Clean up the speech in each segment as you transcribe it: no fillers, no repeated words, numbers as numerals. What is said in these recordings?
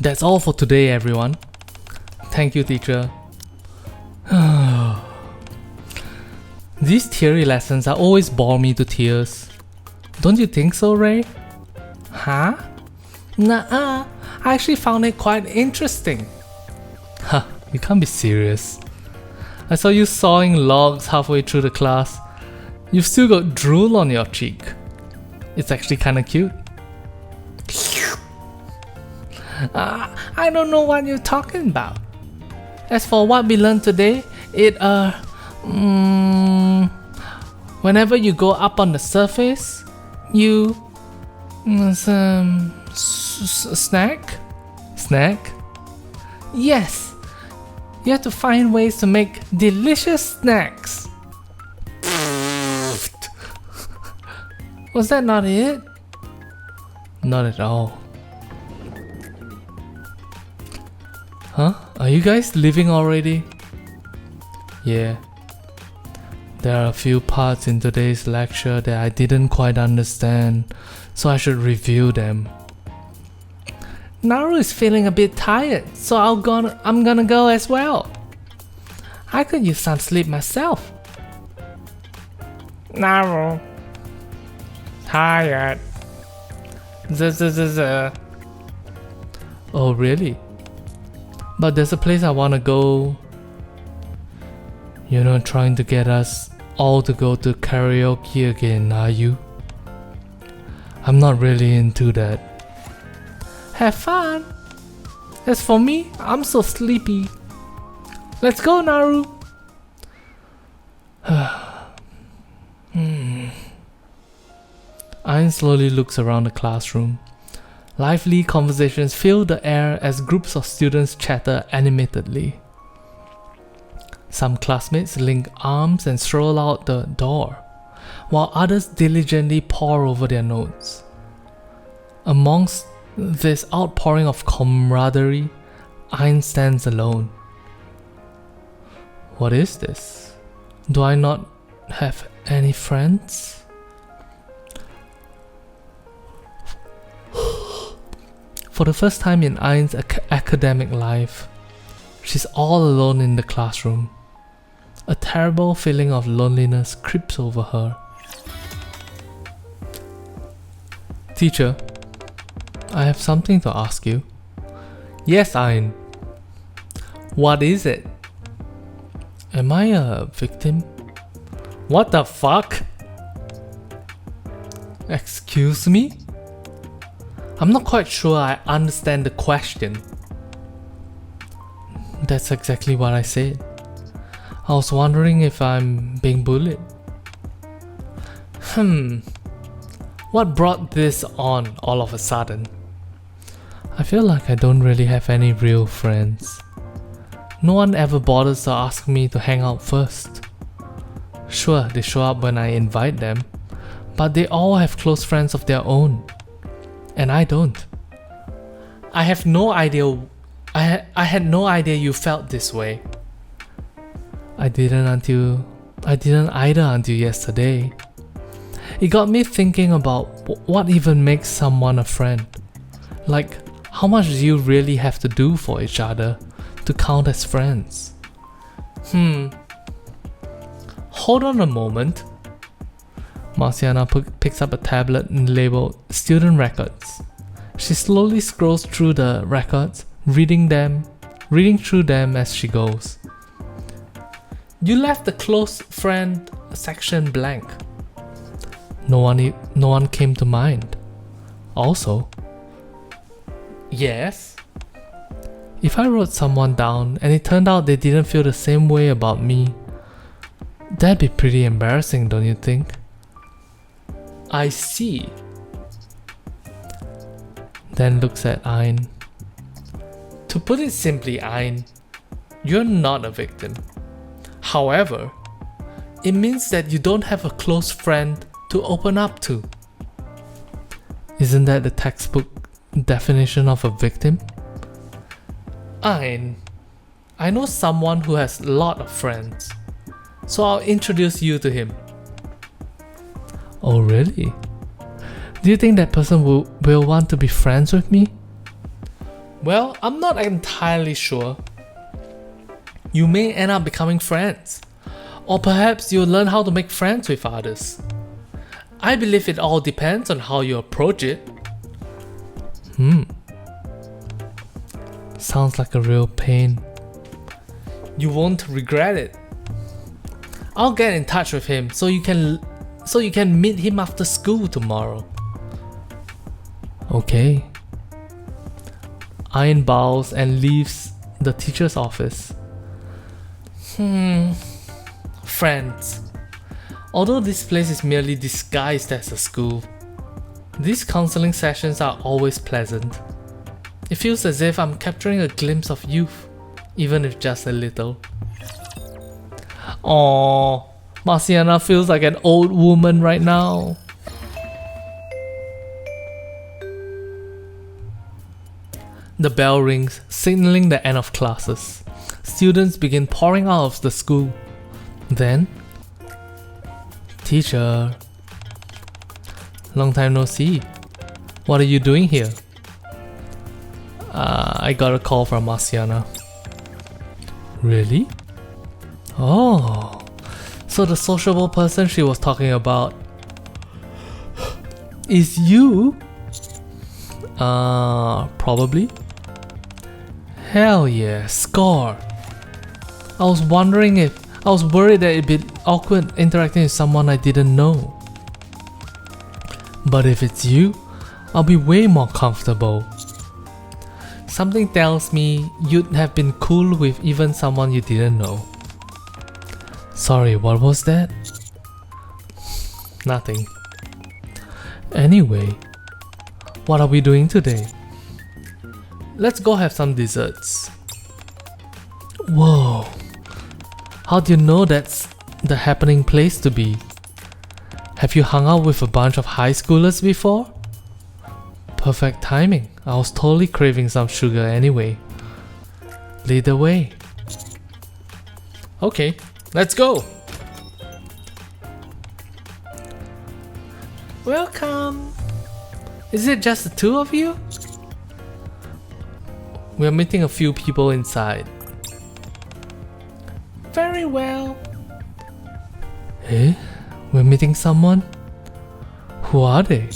That's all for today, everyone. Thank you, teacher. These theory lessons always bore me to tears. Don't you think so, Ray? Huh? Nuh-uh. I actually found it quite interesting. Ha, you can't be serious. I saw you sawing logs halfway through the class. You've still got drool on your cheek. It's actually kinda cute. I don't know what you're talking about. As for what we learned today, whenever you go up on the surface, you snack? Yes, you have to find ways to make delicious snacks. Was that not it? Not at all. Huh? Are you guys leaving already? Yeah. There are a few parts in today's lecture that I didn't quite understand, so I should review them. Naru is feeling a bit tired, so I'm gonna go as well. I could use some sleep myself. Naru. Tired. Oh really? But there's a place I wanna go. You're not trying to get us all to go to karaoke again, are you? I'm not really into that. Have fun! As for me, I'm so sleepy. Let's go, Naru! Ayn slowly looks around the classroom. Lively conversations fill the air as groups of students chatter animatedly. Some classmates link arms and stroll out the door, while others diligently pore over their notes. Amongst this outpouring of camaraderie, Ayn stands alone. What is this? Do I not have any friends? For the first time in Ayn's academic life, she's all alone in the classroom. A terrible feeling of loneliness creeps over her. Teacher, I have something to ask you. Yes, Ayn. What is it? Am I a victim? What the fuck? Excuse me? I'm not quite sure I understand the question. That's exactly what I said. I was wondering if I'm being bullied. What brought this on all of a sudden? I feel like I don't really have any real friends. No one ever bothers to ask me to hang out first. Sure, they show up when I invite them, but they all have close friends of their own. And I don't. I have no idea. I had no idea you felt this way. I didn't either until yesterday. It got me thinking about what even makes someone a friend. Like, how much do you really have to do for each other to count as friends? Hold on a moment. Marciana picks up a tablet and labeled Student Records. She slowly scrolls through the records, reading through them as she goes. You left the close friend section blank. No one came to mind. Also, yes, if I wrote someone down and it turned out they didn't feel the same way about me, that'd be pretty embarrassing, don't you think? I see. Then looks at Ayn. To put it simply, Ayn, you're not a victim. However, it means that you don't have a close friend to open up to. Isn't that the textbook definition of a victim? Ayn, I know someone who has a lot of friends, so I'll introduce you to him. Oh really? Do you think that person will want to be friends with me? Well, I'm not entirely sure. You may end up becoming friends. Or perhaps you'll learn how to make friends with others. I believe it all depends on how you approach it. Sounds like a real pain. You won't regret it. I'll get in touch with him so you can meet him after school tomorrow. Okay. Ian bows and leaves the teacher's office. Friends. Although this place is merely disguised as a school, these counseling sessions are always pleasant. It feels as if I'm capturing a glimpse of youth, even if just a little. Aww, Marciana feels like an old woman right now. The bell rings, signaling the end of classes. Students begin pouring out of the school. Then, teacher. Long time no see. What are you doing here? I got a call from Marciana. Really? Oh, so the sociable person she was talking about is you? Probably. Hell yeah, score. I was worried that it'd be awkward interacting with someone I didn't know. But if it's you, I'll be way more comfortable. Something tells me you'd have been cool with even someone you didn't know. Sorry, what was that? Nothing. Anyway, what are we doing today? Let's go have some desserts. Whoa. How do you know that's the happening place to be? Have you hung out with a bunch of high schoolers before? Perfect timing. I was totally craving some sugar anyway. Lead the way. Okay, let's go. Welcome. Is it just the two of you? We're meeting a few people inside. Very well. Eh? We're meeting someone? Who are they?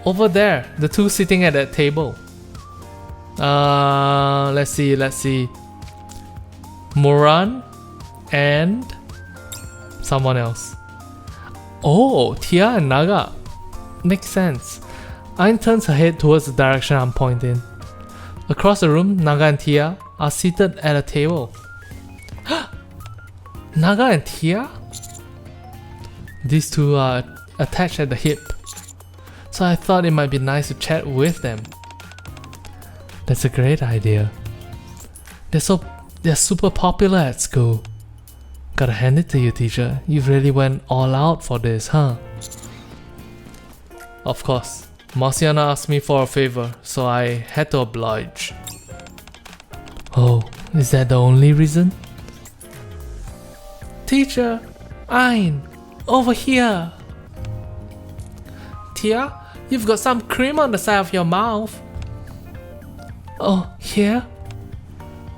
Over there, the two sitting at that table. Let's see. Moran and someone else. Oh, Tia and Naga. Makes sense. Ain turns her head towards the direction I'm pointing. Across the room, Naga and Tia are seated at a table. Naga and Tia? These two are attached at the hip, so I thought it might be nice to chat with them. That's a great idea. They're super popular at school. Gotta hand it to you, teacher. You really went all out for this, huh? Of course, Marciana asked me for a favor, so I had to oblige. Oh, is that the only reason? Teacher, Ain, over here. Tia, you've got some cream on the side of your mouth. Oh, here?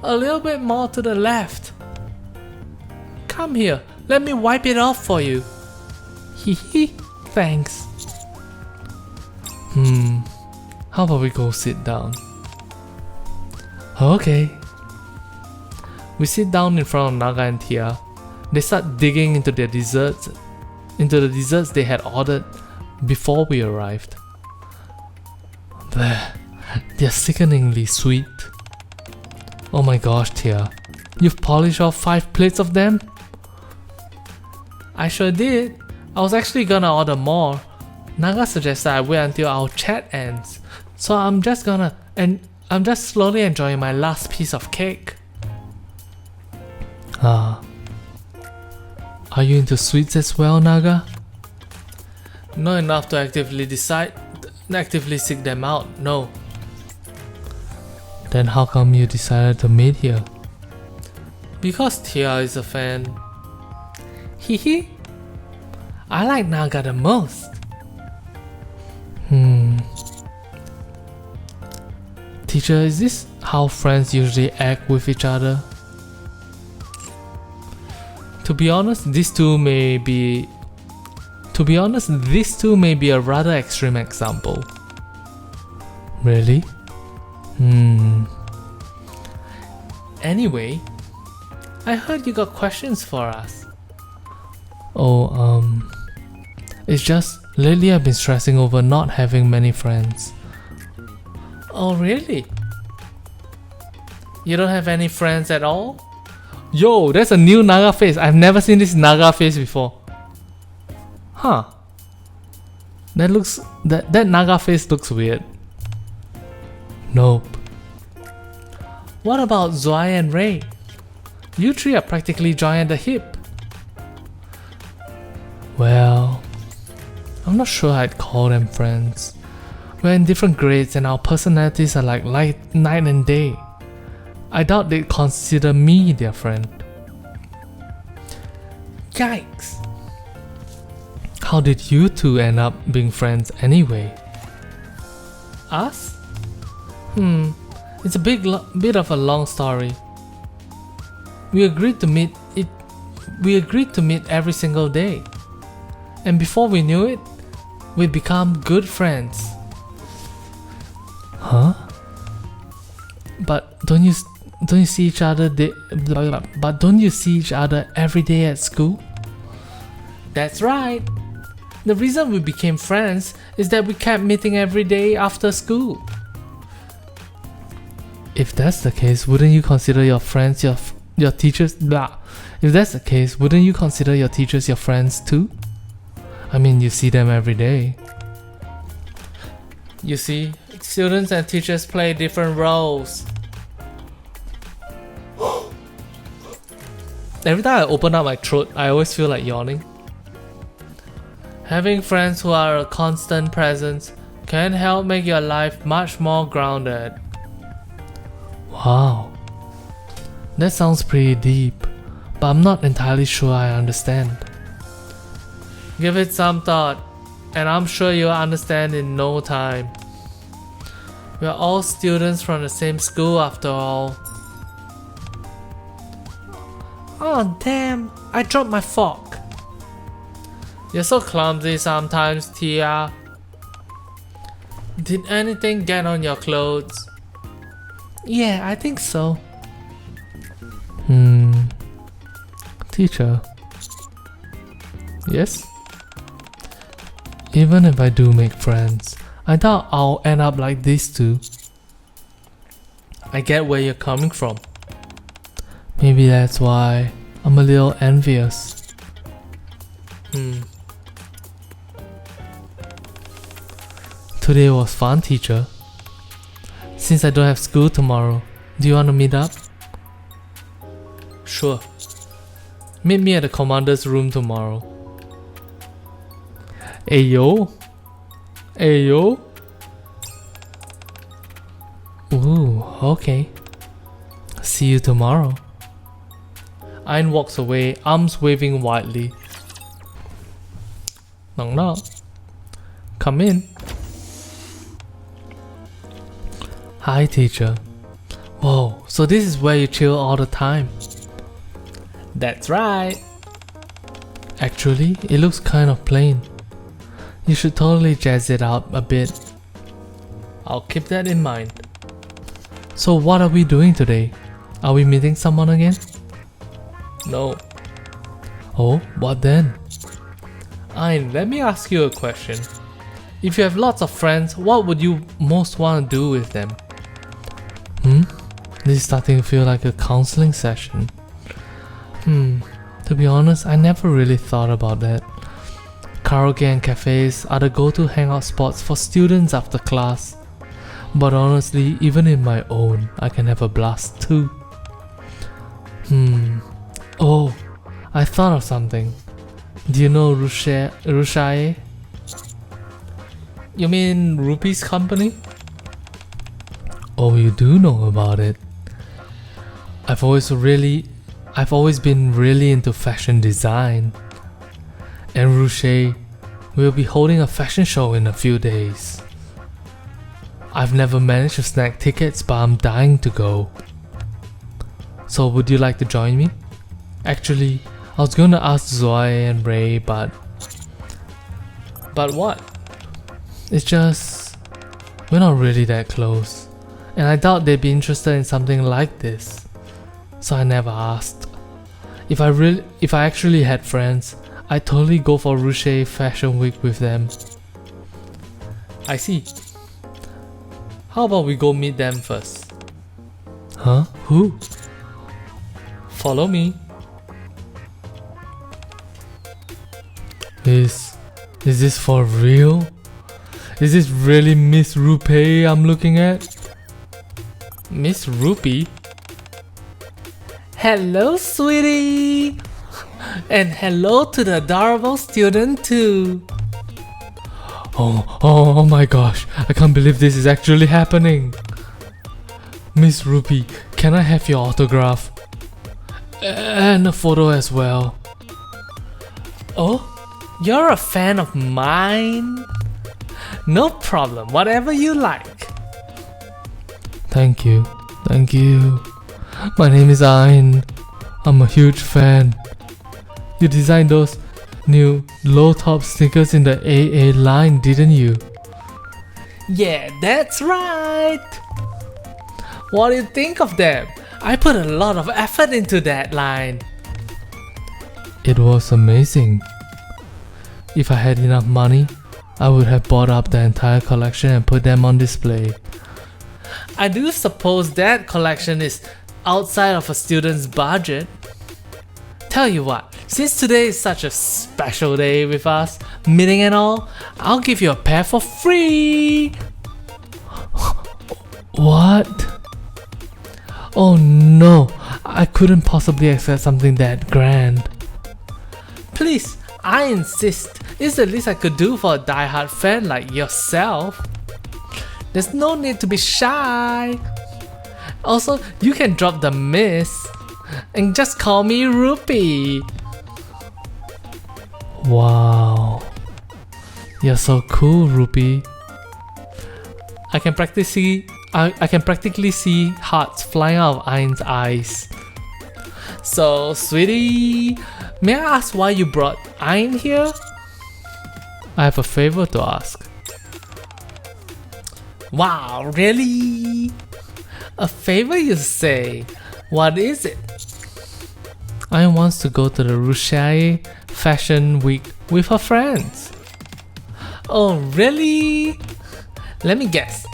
A little bit more to the left. Come here, let me wipe it off for you. Hee, thanks. How about we go sit down? Okay. We sit down in front of Naga and Tia. They start digging into the desserts they had ordered before we arrived. They're sickeningly sweet. Oh my gosh, Tia. You've polished off 5 plates of them? I sure did. I was actually gonna order more. Naga suggested I wait until our chat ends. So I'm just slowly enjoying my last piece of cake. Are you into sweets as well, Naga? Not enough to actively seek them out, no. Then how come you decided to meet here? Because Tia is a fan. Hehe. I like Naga the Teacher, is this how friends usually act with each other? To be honest, these two may be a rather extreme example. Really? Anyway, I heard you got questions for us. It's just lately I've been stressing over not having many friends. Oh really? You don't have any friends at all? Yo, that's a new Naga face. I've never seen this Naga face before. Huh. That Naga face looks weird. Nope. What about Zwei and Ray? You three are practically joined at the hip. Well, I'm not sure I'd call them friends. We're in different grades and our personalities are like night and day. I doubt they'd consider me their friend. Yikes! How did you two end up being friends anyway? Us? It's a bit of a long story. We agreed to meet every single day. And before we knew it, we'd become good friends. Huh? But don't you see each other every day at school? That's right. The reason we became friends is that we kept meeting every day after school. If that's the case, wouldn't you consider your friends your teachers? If that's the case, wouldn't you consider your teachers your friends too? I mean, you see them every day. You see, students and teachers play different roles. Every time I open up my throat, I always feel like yawning. Having friends who are a constant presence can help make your life much more grounded. Wow, that sounds pretty deep, but I'm not entirely sure I understand. Give it some thought, and I'm sure you'll understand in no time. We're all students from the same school after all. Oh damn, I dropped my fork. You're so clumsy sometimes, Tia. Did anything get on your clothes? Yeah, I think so. Teacher. Yes? Even if I do make friends, I doubt I'll end up like these two. I get where you're coming from. Maybe that's why I'm a little envious. Today was fun, teacher. Since I don't have school tomorrow, do you want to meet up? Sure. Meet me at the commander's room tomorrow. Ayo. Ayo. Ooh, okay. See you tomorrow. Ayn walks away, arms waving wildly. Knock knock. Come in. Hi, teacher. Whoa, so this is where you chill all the time? That's right. Actually, it looks kind of plain. You should totally jazz it out a bit. I'll keep that in mind. So what are we doing today? Are we meeting someone again? No. Oh, what then? Ayn, let me ask you a question. If you have lots of friends, what would you most want to do with them? This is starting to feel like a counseling session. To be honest, I never really thought about that. Karaoke and cafes are the go-to hangout spots for students after class. But honestly, even in my own, I can have a blast too. Oh, I thought of something. Do you know Rushae? You mean Rupee's company? Oh, you do know about it. I've always been really into fashion design. And Rushae will be holding a fashion show in a few days. I've never managed to snag tickets, but I'm dying to go. So would you like to join me? Actually, I was gonna ask Zoe and Ray, but what? It's just, we're not really that close, and I doubt they'd be interested in something like this. So I never asked. If I actually had friends, I'd totally go for Ruche Fashion Week with them. I see. How about we go meet them first? Huh? Who? Follow me. Is this for real? Is this really Miss Rupee I'm looking at? Miss Rupee? Hello, sweetie! And hello to the adorable student too! Oh my gosh, I can't believe this is actually happening! Miss Rupee, can I have your autograph? And a photo as well. Oh? You're a fan of mine? No problem, whatever you like. Thank you. My name is Ayn. I'm a huge fan. You designed those new low-top sneakers in the AA line, didn't you? Yeah, that's right. What do you think of them? I put a lot of effort into that line. It was amazing. If I had enough money, I would have bought up the entire collection and put them on display. I do suppose that collection is outside of a student's budget. Tell you what, since today is such a special day with us, meeting and all, I'll give you a pair for free! What? Oh no, I couldn't possibly accept something that grand. Please, I insist. It's the least I could do for a die-hard fan like yourself. There's no need to be shy. Also, you can drop the miss and just call me Rupee. Wow, you're so cool, Rupee. I can practically see hearts flying out of Ayn's eyes. So, sweetie, may I ask why you brought Ayn here? I have a favor to ask. Wow, really? A favor, you say? What is it? Ayn wants to go to the Ruche Fashion Week with her friends. Oh, really? Let me guess.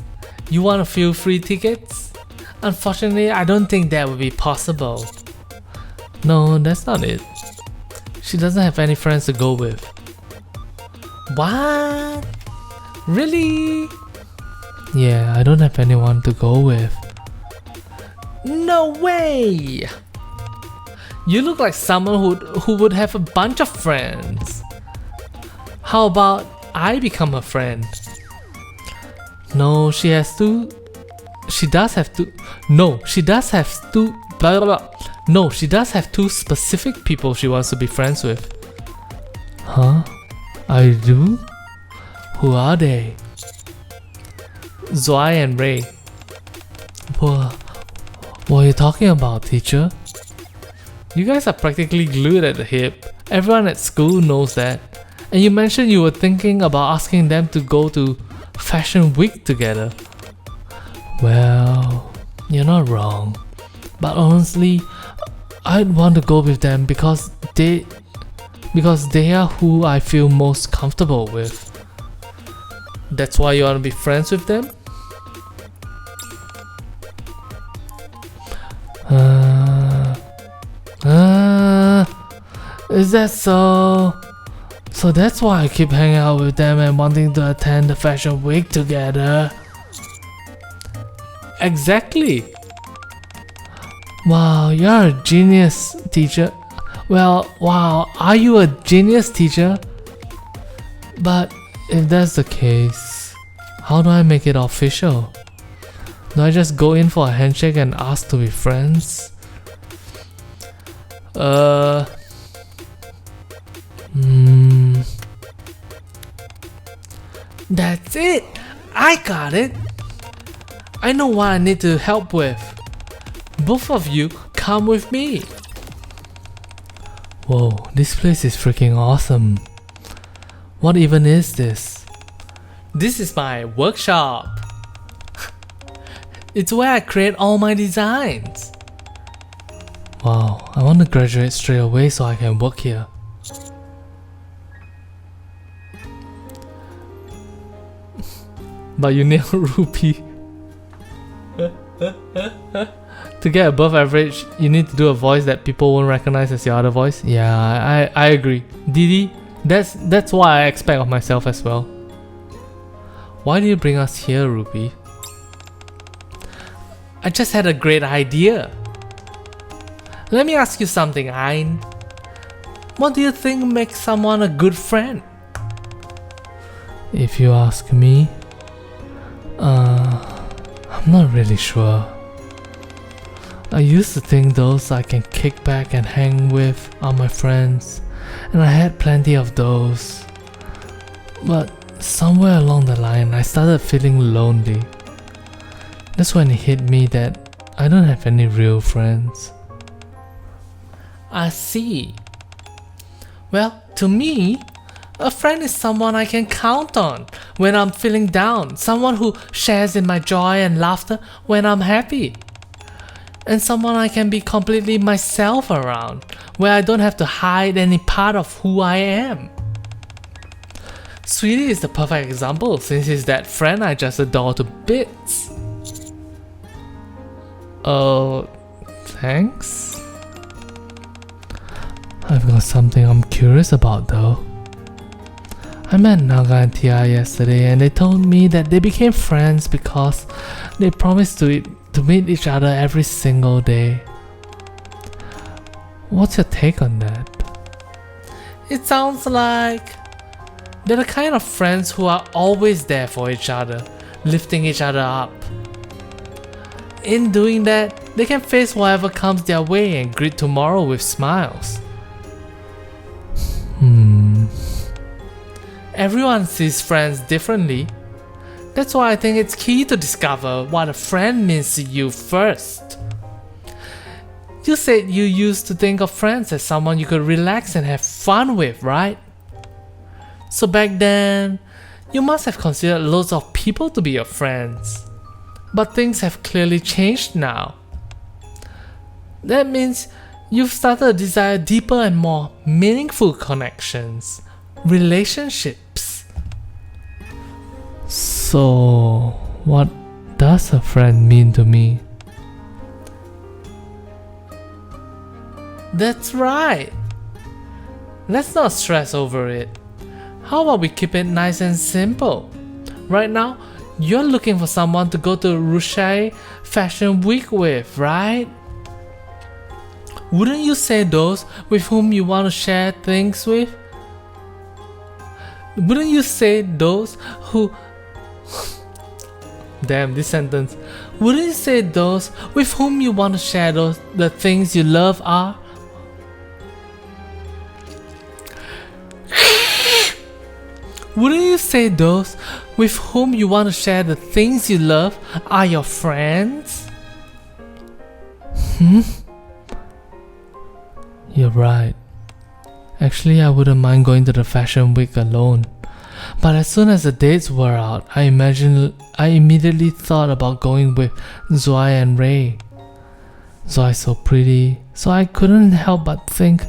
You want a few free tickets? Unfortunately, I don't think that would be possible. No, that's not it. She doesn't have any friends to go with. What? Really? Yeah, I don't have anyone to go with. No way! You look like someone who would have a bunch of friends. How about I become a friend? No, she does have to. Blah blah blah. No, she does have two specific people she wants to be friends with. Huh? I do? Who are they? Zoe and Ray. What are you talking about, teacher? You guys are practically glued at the hip. Everyone at school knows that. And you mentioned you were thinking about asking them to go to Fashion Week together. Well, you're not wrong. But honestly, I'd want to go with them because they are who I feel most comfortable with. That's why you want to be friends with them? Is that so? So that's why I keep hanging out with them and wanting to attend the Fashion Week together. Exactly. Wow, you're a genius, teacher. Well, wow, are you a genius, teacher? But if that's the case, how do I make it official? Do I just go in for a handshake and ask to be friends? That's it! I got it! I know what I need to help with. Both of you come with me. Whoa, this place is freaking awesome. What even is this? This is my workshop. It's where I create all my designs. Wow, I want to graduate straight away so I can work here. But you nailed Rupee. To get above average, you need to do a voice that people won't recognize as your other voice. Yeah, I agree. Didi, that's what I expect of myself as well. Why do you bring us here, Rupee? I just had a great idea. Let me ask you something, Ayn. What do you think makes someone a good friend? If you ask me, I'm not really sure. I used to think those I can kick back and hang with are my friends, and I had plenty of those. But somewhere along the line, I started feeling lonely. That's when it hit me that I don't have any real friends. I see. Well, to me, a friend is someone I can count on when I'm feeling down, someone who shares in my joy and laughter when I'm happy, and someone I can be completely myself around, where I don't have to hide any part of who I am. Sweetie is the perfect example since he's that friend I just adore to bits. Oh, thanks? I've got something I'm curious about though. I met Naga and Tia yesterday and they told me that they became friends because they promised to meet each other every single day. What's your take on that? It sounds like they're the kind of friends who are always there for each other, lifting each other up. In doing that, they can face whatever comes their way and greet tomorrow with smiles. Everyone sees friends differently. That's why I think it's key to discover what a friend means to you first. You said you used to think of friends as someone you could relax and have fun with, right? So back then, you must have considered loads of people to be your friends. But things have clearly changed now. That means you've started to desire deeper and more meaningful connections, relationships. So, what does a friend mean to me? That's right. Let's not stress over it. How about we keep it nice and simple? Right now, you're looking for someone to go to Russia Fashion Week with, right? Wouldn't you say those with whom you want to share things with? Wouldn't you say those who... Damn, this sentence. Wouldn't you say those with whom you want to share the things you love are? Wouldn't you say those with whom you want to share the things you love are your friends? You're right. Actually, I wouldn't mind going to the fashion week alone. But as soon as the dates were out, I immediately thought about going with Zoe and Ray. Zoe's so pretty, so I couldn't help but think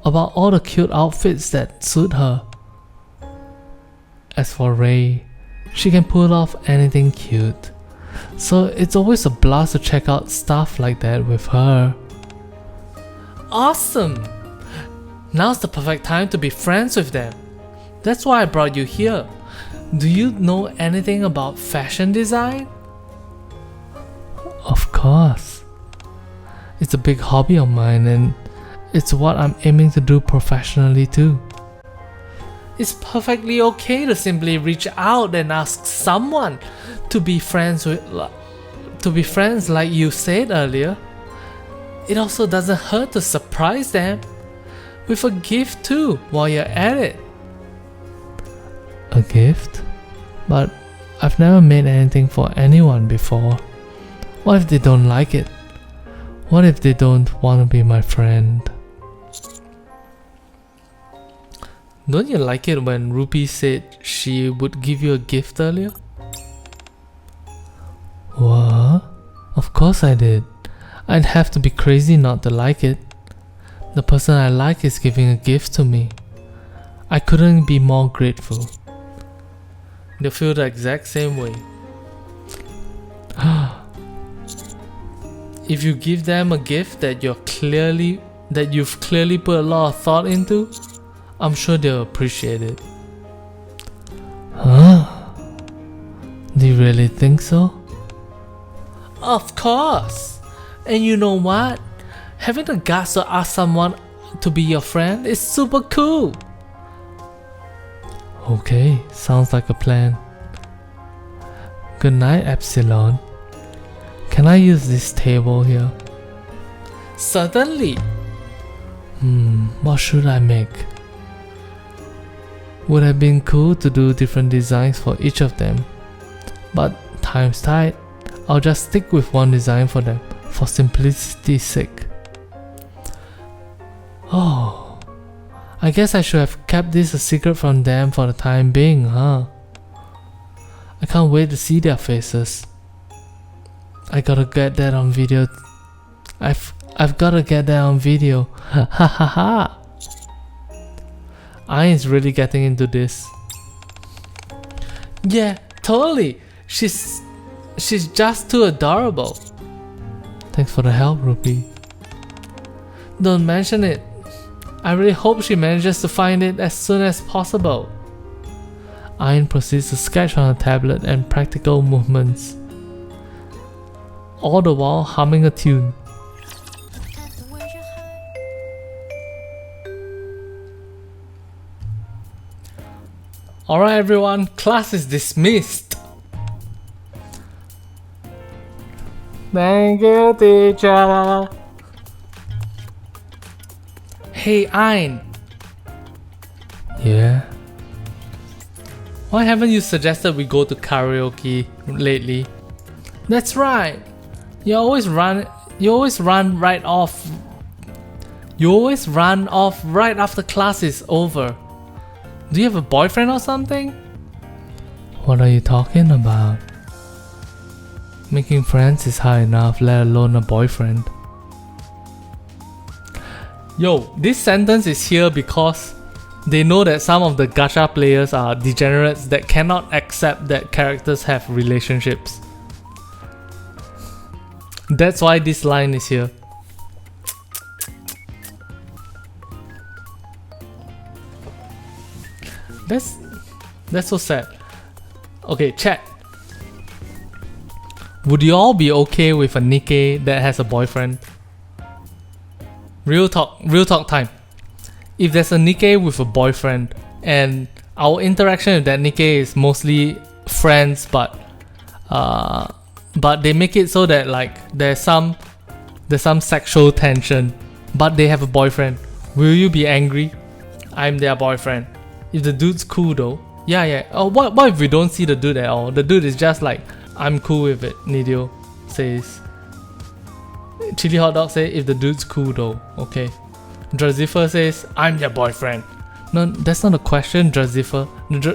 about all the cute outfits that suit her. As for Ray, she can pull off anything cute, so it's always a blast to check out stuff like that with her. Awesome! Now's the perfect time to be friends with them. That's why I brought you here. Do you know anything about fashion design? Of course. It's a big hobby of mine and it's what I'm aiming to do professionally too. It's perfectly okay to simply reach out and ask someone to be friends like you said earlier. It also doesn't hurt to surprise them with a gift too while you're at it. A gift? But I've never made anything for anyone before. What if they don't like it? What if they don't want to be my friend? Don't you like it when Ruby said she would give you a gift earlier? What? Of course I did. I'd have to be crazy not to like it. The person I like is giving a gift to me. I couldn't be more grateful. They feel the exact same way. If you give them a gift that you've clearly put a lot of thought into, I'm sure they'll appreciate it. Huh? Do you really think so? Of course! And you know what? Having the guts to ask someone to be your friend is super cool! Okay, sounds like a plan. Good night, Epsilon. Can I use this table here? Certainly! What should I make? Would have been cool to do different designs for each of them, but time's tight. I'll just stick with one design for them, for simplicity's sake. Oh, I guess I should have kept this a secret from them for the time being, huh? I can't wait to see their faces. I gotta get that on video. I've gotta get that on video. Ha ha ha! Ain's really getting into this. Yeah, totally. She's just too adorable. Thanks for the help, Ruby. Don't mention it. I really hope she manages to find it as soon as possible. Ayn proceeds to sketch on her tablet and practical movements, all the while humming a tune. Alright everyone, class is dismissed. Thank you, teacher. Hey Ayn. Yeah? Why haven't you suggested we go to karaoke lately? That's right. You always run right off right after class is over. Do you have a boyfriend or something? What are you talking about? Making friends is hard enough, let alone a boyfriend. Yo, this sentence is here because they know that some of the gacha players are degenerates that cannot accept that characters have relationships. That's why this line is here. That's so sad. Okay, chat. Would you all be okay with a Nikke that has a boyfriend? Real talk time. If there's a Nikke with a boyfriend and our interaction with that Nikke is mostly friends, but they make it so that like there's some sexual tension, but they have a boyfriend, will you be angry? I'm their boyfriend. If the dude's cool though, yeah. Oh, what if we don't see the dude at all? The dude is just like, I'm cool with it. Nidio says. Chili Hot Dog says, if the dude's cool though, okay. Drazifer says, I'm your boyfriend. No, that's not a question, Drazifer.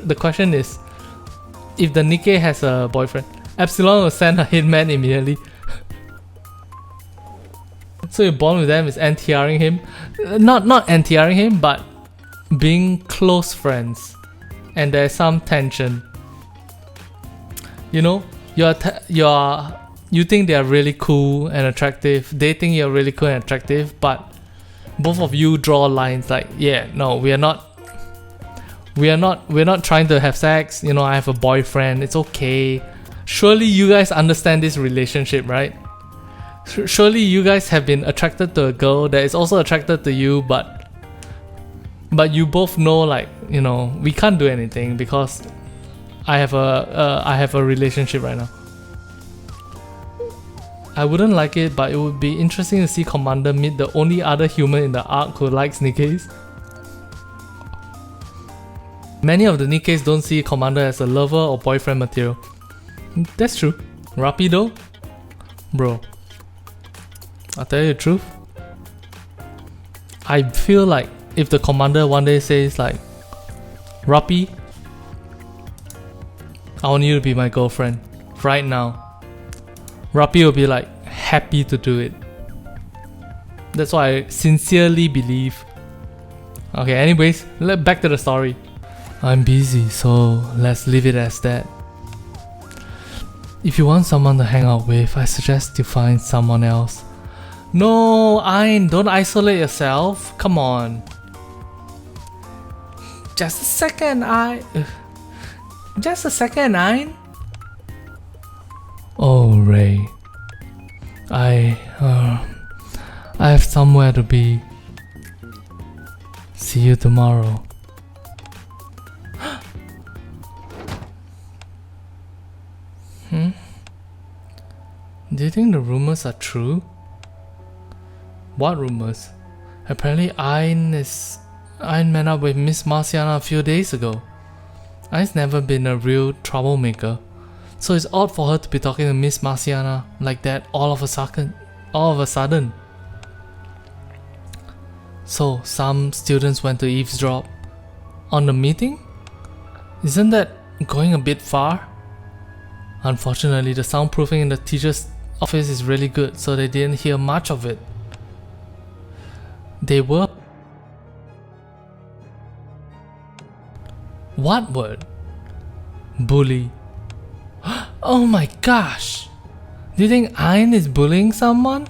The question is, if the Nikke has a boyfriend, Epsilon will send her hitman immediately. So your bond with them is NTRing him? Not NTRing him, but being close friends. And there's some tension. You know, you think they are really cool and attractive. They think you're really cool and attractive, but both of you draw lines like, yeah, no, we're not trying to have sex. You know, I have a boyfriend. It's okay. Surely you guys understand this relationship, right? Surely you guys have been attracted to a girl that is also attracted to you, but you both know, like, you know, we can't do anything because I have a relationship right now. I wouldn't like it, but it would be interesting to see Commander meet the only other human in the arc who likes Nikkes. Many of the Nikkes don't see Commander as a lover or boyfriend material. That's true. Rapido? Bro, I'll tell you the truth. I feel like if the commander one day says like, Rapi, I want you to be my girlfriend right now, Rapi will be like happy to do it. That's what I sincerely believe. Okay, anyways, back to the story. I'm busy, so let's leave it as that. If you want someone to hang out with, I suggest you find someone else. No, Ayn, don't isolate yourself. Come on. Just a second, Ayn. Oh, Ray. I have somewhere to be. See you tomorrow. Do you think the rumors are true? What rumors? Apparently Ayn met up with Miss Marciana a few days ago. Ayn's never been a real troublemaker, so it's odd for her to be talking to Miss Marciana like that all of a sudden. So some students went to eavesdrop on the meeting? Isn't that going a bit far? Unfortunately, the soundproofing in the teacher's office is really good, so they didn't hear much of it. They were... What word? Bully. Oh my gosh! Do you think Ayn is bullying someone?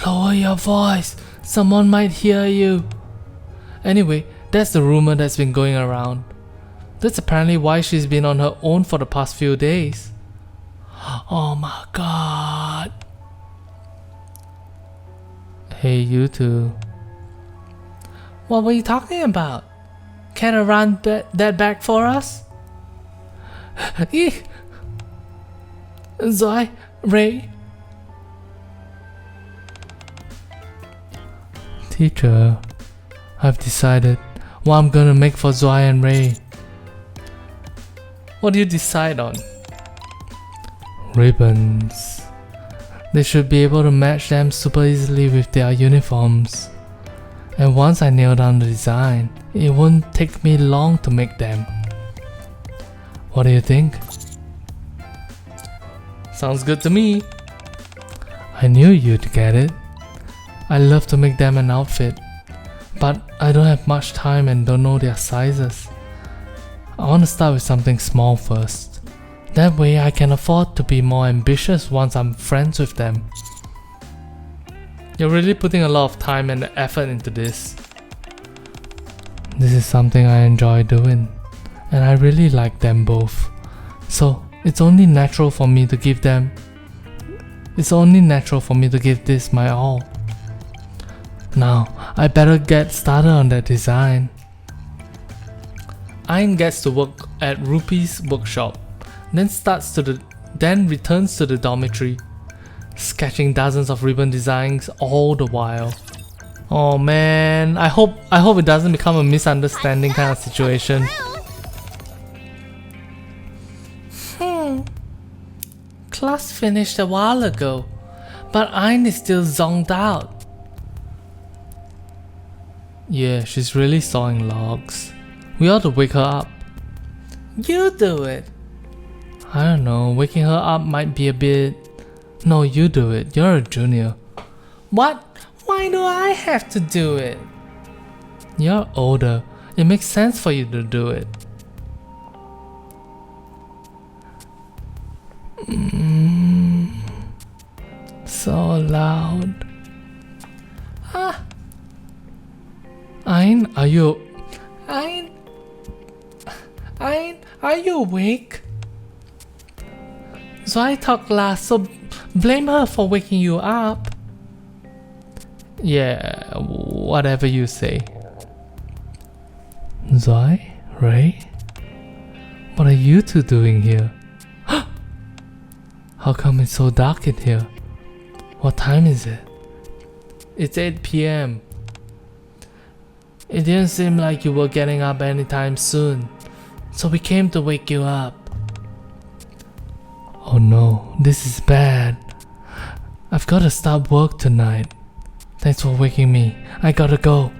Lower your voice, someone might hear you. Anyway, that's the rumor that's been going around. That's apparently why she's been on her own for the past few days. Oh my god. Hey, you two. What were you talking about? Can I run that back for us? Zoe, Ray. Teacher, I've decided what I'm gonna make for Zoe and Ray. What do you decide on? Ribbons. They should be able to match them super easily with their uniforms. And once I nail down the design, it won't take me long to make them. What do you think? Sounds good to me. I knew you'd get it. I love to make them an outfit, but I don't have much time and don't know their sizes. I want to start with something small first. That way I can afford to be more ambitious once I'm friends with them. You're really putting a lot of time and effort into this. This is something I enjoy doing, and I really like them both. So it's only natural for me to give this my all. Now, I better get started on that design. Ayn gets to work at Rupi's workshop, then returns to the dormitory, sketching dozens of ribbon designs all the while. Oh man, I hope it doesn't become a misunderstanding kind of situation. Class finished a while ago, but Ayn is still zonked out. Yeah, she's really sawing logs. We ought to wake her up. You do it. I don't know, waking her up might be a bit... No, you do it. You're a junior. What? Why do I have to do it? You're older. It makes sense for you to do it. So loud. Ayn, are you awake? So I talked last, so blame her for waking you up. Yeah, whatever you say. Zoe? Ray? What are you two doing here? How come it's so dark in here? What time is it? It's 8 PM. It didn't seem like you were getting up anytime soon, so we came to wake you up. Oh no, this is bad. I've gotta start work tonight. Thanks for waking me. I gotta go.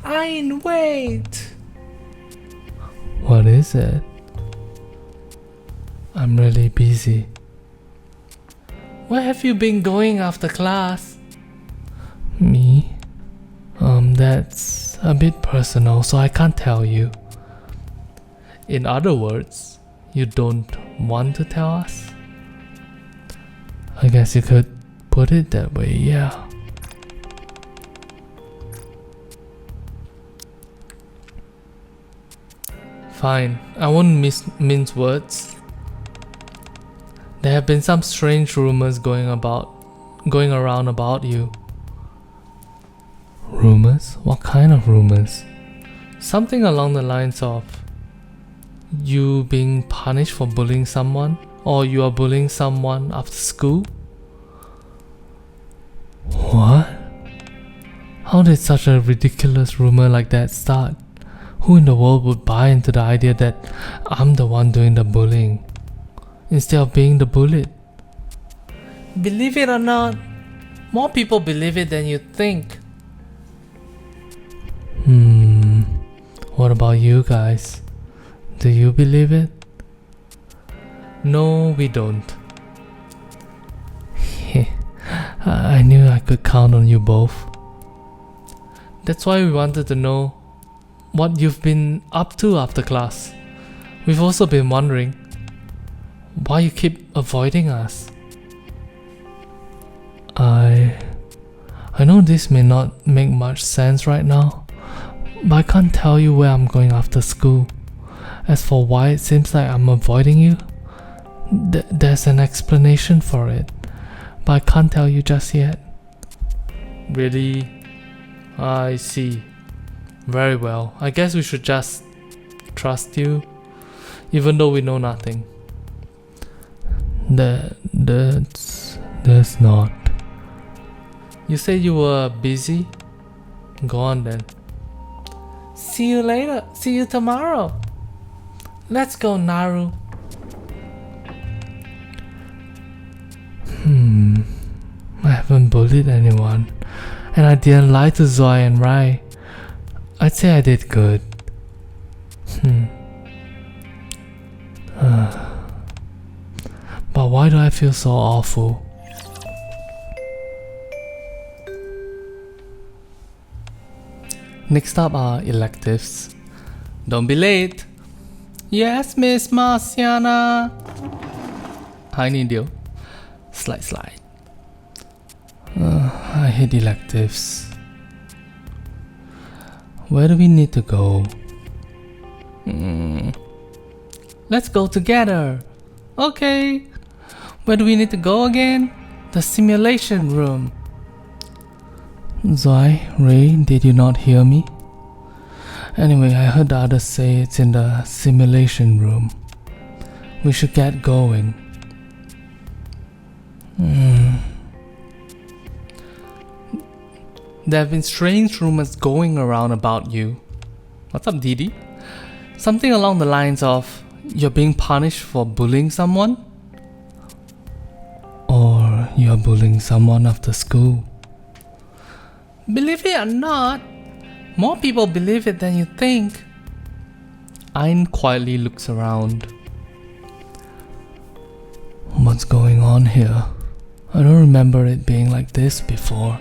Wait! What is it? I'm really busy. Where have you been going after class? Me? That's a bit personal, so I can't tell you. In other words, you don't want to tell us? I guess you could put it that way, yeah. Fine, I won't mince words. There have been some strange rumors going around about you. Rumors? What kind of rumors? Something along the lines of you being punished for bullying someone, or you are bullying someone after school? What? How did such a ridiculous rumor like that start? Who in the world would buy into the idea that I'm the one doing the bullying instead of being the bullied? Believe it or not, more people believe it than you think. What about you guys? Do you believe it? No, we don't. I knew I could count on you both. That's why we wanted to know what you've been up to after class. We've also been wondering why you keep avoiding us. I know this may not make much sense right now, but I can't tell you where I'm going after school. As for why it seems like I'm avoiding you, there's an explanation for it, but I can't tell you just yet. Really? I see. Very well. I guess we should just trust you, even though we know nothing. That's not. You said you were busy? Go on then. See you later. See you tomorrow. Let's go, Naru. I haven't bullied anyone, and I didn't lie to Zoe and Rai. I'd say I did good. But why do I feel so awful? Next up are electives. Don't be late. Yes, Miss Marciana. Hi, Nidio. Slide. I hate electives. Where do we need to go? Let's go together. Okay. Where do we need to go again? The simulation room. Zoe, Ray, did you not hear me? Anyway, I heard the others say it's in the simulation room. We should get going. There have been strange rumors going around about you. What's up, Didi? Something along the lines of you're being punished for bullying someone? Or you're bullying someone after school? Believe it or not, more people believe it than you think. Ayn quietly looks around. What's going on here? I don't remember it being like this before.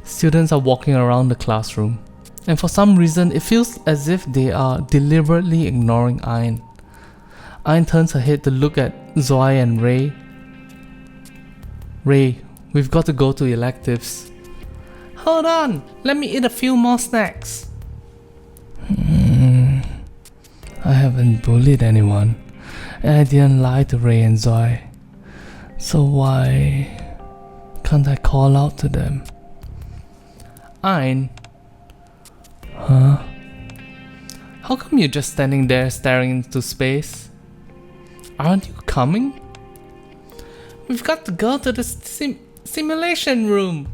Students are walking around the classroom, and for some reason it feels as if they are deliberately ignoring Ayn. Ayn turns her head to look at Zoe and Ray. Ray, we've got to go to electives. Hold on, let me eat a few more snacks. I haven't bullied anyone, and I didn't lie to Ray and Zoe. So why can't I call out to them? Ayn. Huh? How come you're just standing there staring into space? Aren't you coming? We've got to go to the simulation room.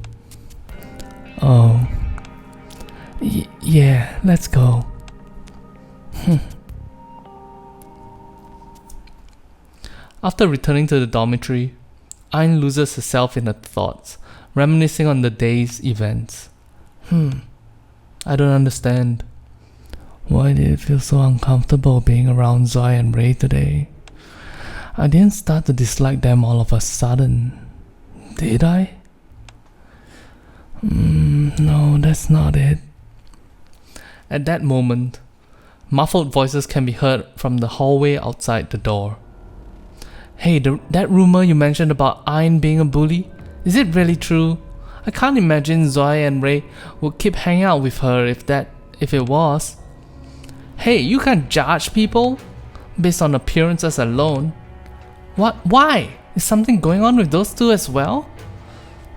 Oh. Yeah, let's go. After returning to the dormitory, Ayn loses herself in her thoughts, reminiscing on the day's events. I don't understand. Why did it feel so uncomfortable being around Zoe and Ray today? I didn't start to dislike them all of a sudden. Did I? No, that's not it. At that moment, muffled voices can be heard from the hallway outside the door. Hey, that rumor you mentioned about Ayn being a bully, is it really true? I can't imagine Zoe and Ray would keep hanging out with her if it was. Hey, you can't judge people based on appearances alone. What? Why? Is something going on with those two as well?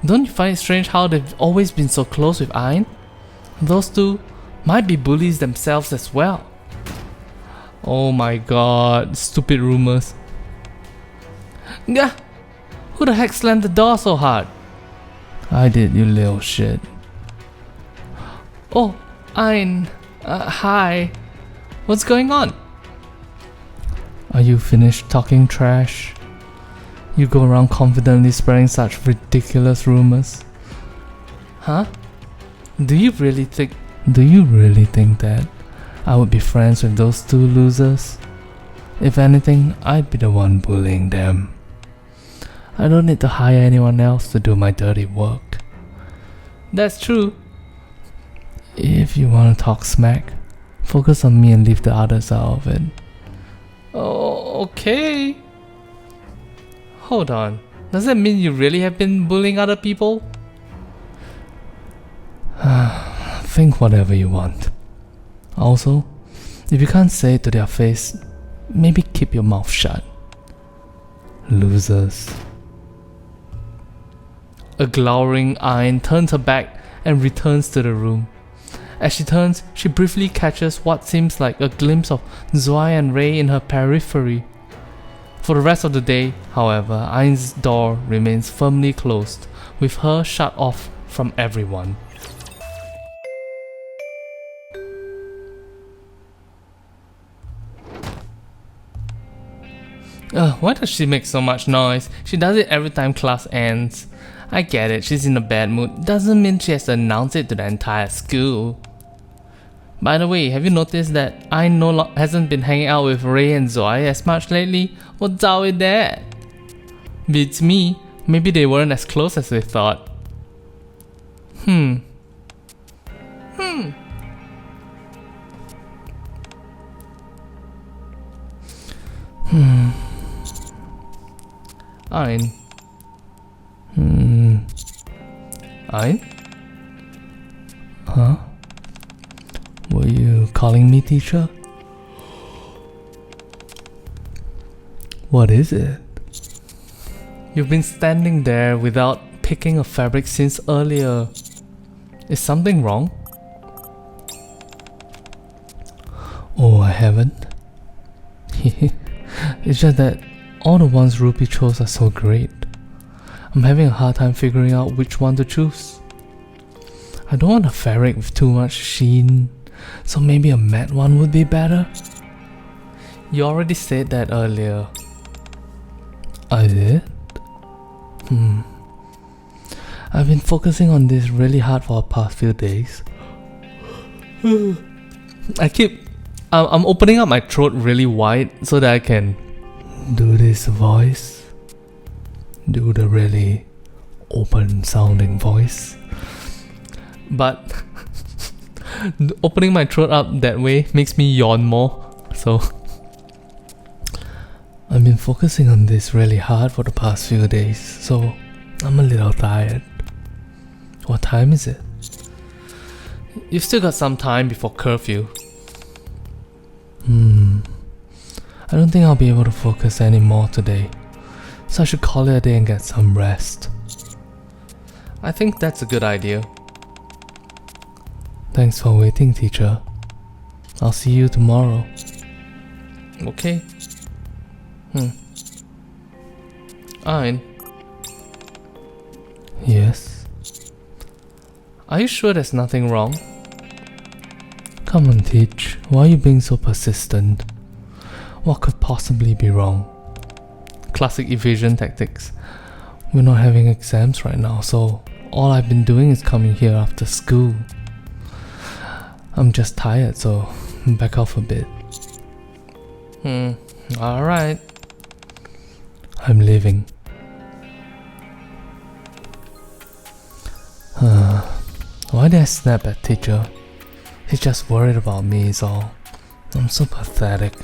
Don't you find it strange how they've always been so close with Ayn? Those two might be bullies themselves as well. Oh my god, stupid rumors. Gah! Who the heck slammed the door so hard? I did, you little shit. Oh, Ayn. Hi. What's going on? Are you finished talking trash? You go around confidently spreading such ridiculous rumors. Huh? Do you really think that I would be friends with those two losers? If anything, I'd be the one bullying them. I don't need to hire anyone else to do my dirty work. That's true. If you want to talk smack, focus on me and leave the others out of it. Oh, okay. Hold on. Does that mean you really have been bullying other people? Think whatever you want. Also, if you can't say it to their face, maybe keep your mouth shut. Losers. A glowering Ayn turns her back and returns to the room. As she turns, she briefly catches what seems like a glimpse of Zoe and Ray in her periphery. For the rest of the day, however, Ayn's door remains firmly closed, with her shut off from everyone. Why does she make so much noise? She does it every time class ends. I get it, she's in a bad mood. Doesn't mean she has to announce it to the entire school. By the way, have you noticed that I hasn't been hanging out with Ray and Zoe as much lately? What's up with that? Beats me. Maybe they weren't as close as we thought. Ayn. Ayn? Huh? Were you calling me, teacher? What is it? You've been standing there without picking a fabric since earlier. Is something wrong? Oh, I haven't. It's just that all the ones Ruby chose are so great. I'm having a hard time figuring out which one to choose. I don't want a fabric with too much sheen, so maybe a matte one would be better. You already said that earlier. I did? I've been focusing on this really hard for the past few days. I'm opening up my throat really wide so that I can do this voice. Do the really open sounding voice. But opening my throat up that way makes me yawn more. So I've been focusing on this really hard for the past few days, so I'm a little tired. What time is it? You've still got some time before curfew. I don't think I'll be able to focus anymore today, so I should call it a day and get some rest. I think that's a good idea. Thanks for waiting, teacher. I'll see you tomorrow. Okay. Ayn. Yes? Are you sure there's nothing wrong? Come on, Teach. Why are you being so persistent? What could possibly be wrong? classic evasion tactics. We're not having exams right now, so all I've been doing is coming here after school. I'm just tired, so back off a bit. Alright. I'm leaving. Why did I snap at teacher? He's just worried about me is all. I'm so pathetic.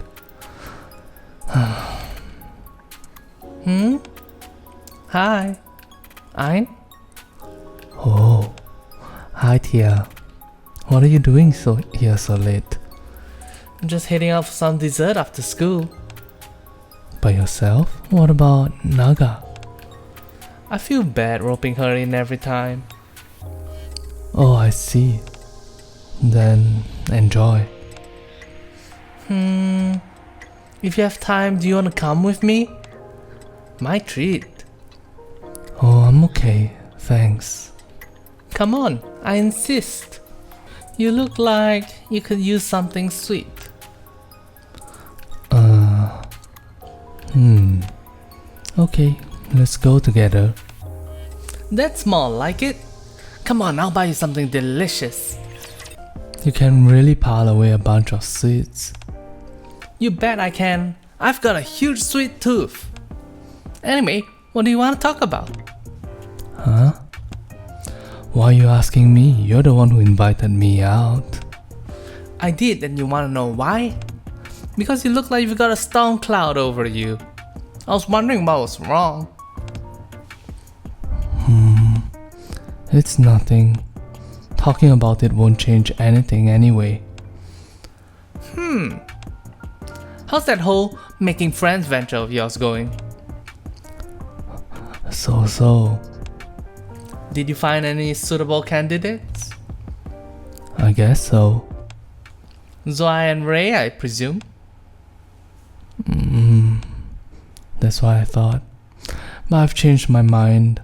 Hi. Ein? Oh. Hi Tia. What are you doing here so late? I'm just heading out for some dessert after school. By yourself? What about Naga? I feel bad roping her in every time. Oh, I see. Then enjoy. If you have time, do you want to come with me? My treat. Oh, I'm okay. Thanks. Come on, I insist. You look like you could use something sweet. Okay, let's go together. That's more like it. Come on, I'll buy you something delicious. You can really pile away a bunch of sweets. You bet I can. I've got a huge sweet tooth. Anyway, what do you want to talk about? Huh? Why are you asking me? You're the one who invited me out. I did, and you want to know why? Because you look like you've got a storm cloud over you. I was wondering what was wrong. It's nothing. Talking about it won't change anything anyway. How's that whole making friends venture of yours going? So. Did you find any suitable candidates? I guess so. Zoe and Ray, I presume? That's what I thought. But I've changed my mind.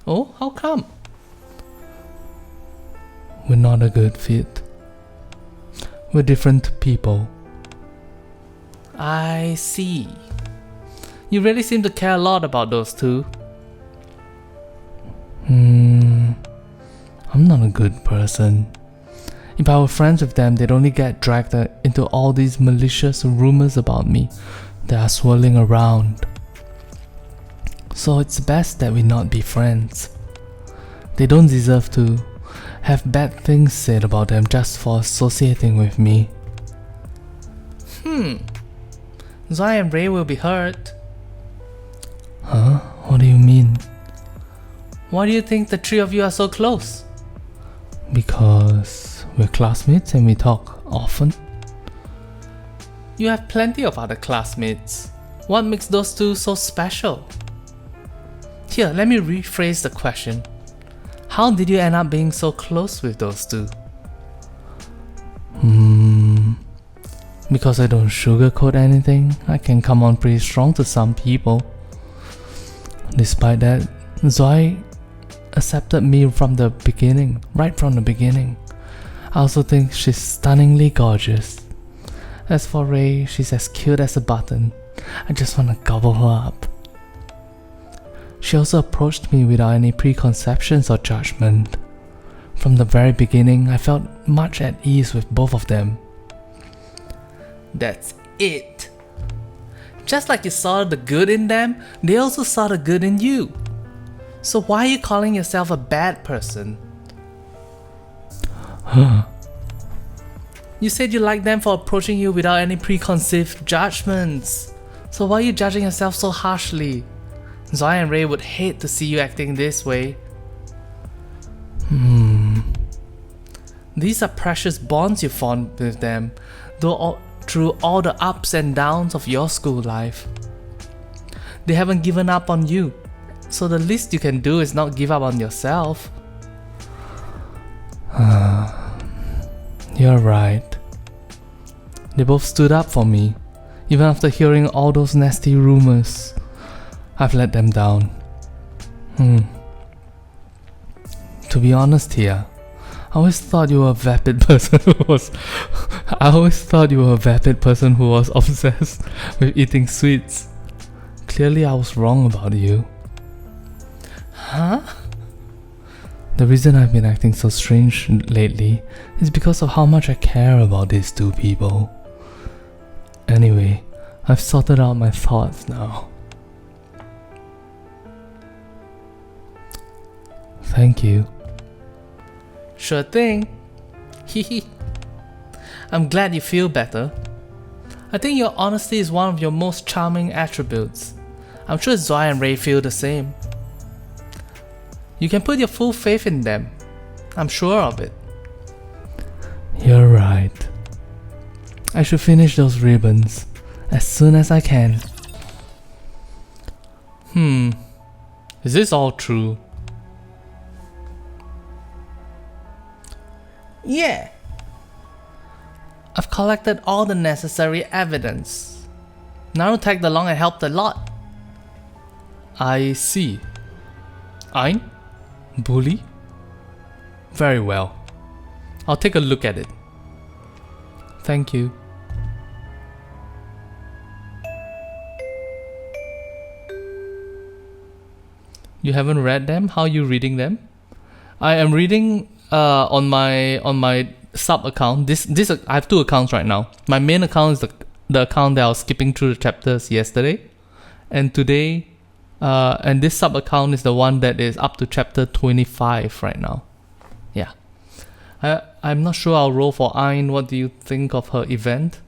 Oh, how come? We're not a good fit. We're different people. I see. You really seem to care a lot about those two. I'm not a good person. If I were friends with them, they'd only get dragged into all these malicious rumors about me that are swirling around. So it's best that we not be friends. They don't deserve to have bad things said about them just for associating with me. Zoe and Ray will be hurt. Huh? What do you mean? Why do you think the three of you are so close? Because we're classmates and we talk often. You have plenty of other classmates. What makes those two so special? Here, let me rephrase the question. How did you end up being so close with those two? Because I don't sugarcoat anything, I can come on pretty strong to some people. Despite that, Zoe accepted me from the beginning, right from the beginning. I also think she's stunningly gorgeous. As for Ray, she's as cute as a button. I just want to gobble her up. She also approached me without any preconceptions or judgment. From the very beginning, I felt much at ease with both of them. That's it. Just like you saw the good in them, they also saw the good in you. So why are you calling yourself a bad person? You said you liked them for approaching you without any preconceived judgments. So why are you judging yourself so harshly? Zoe and Ray would hate to see you acting this way. These are precious bonds you formed with them, through all the ups and downs of your school life. They haven't given up on you, so the least you can do is not give up on yourself. You're right. They both stood up for me, even after hearing all those nasty rumors. I've let them down. To be honest here, I always thought you were a vapid person who was obsessed with eating sweets. clearly I was wrong about you. Huh? The reason I've been acting so strange lately is because of how much I care about these two people. Anyway, I've sorted out my thoughts now. Thank you. Sure thing. Hehe. I'm glad you feel better. I think your honesty is one of your most charming attributes. I'm sure Zoe and Ray feel the same. You can put your full faith in them. I'm sure of it. You're right. I should finish those ribbons as soon as I can. Is this all true? Yeah. I've collected all the necessary evidence. Naru tagged along and helped a lot. I see. Ein? Bully? Very well. I'll take a look at it. Thank you. You haven't read them? How are you reading them? I am reading on my sub account. This I have two accounts right now. My main account is the account that I was skipping through the chapters yesterday, and today, and this sub account is the one that is up to chapter 25 right now. Yeah, I'm not sure I'll roll for Ein. What do you think of her event?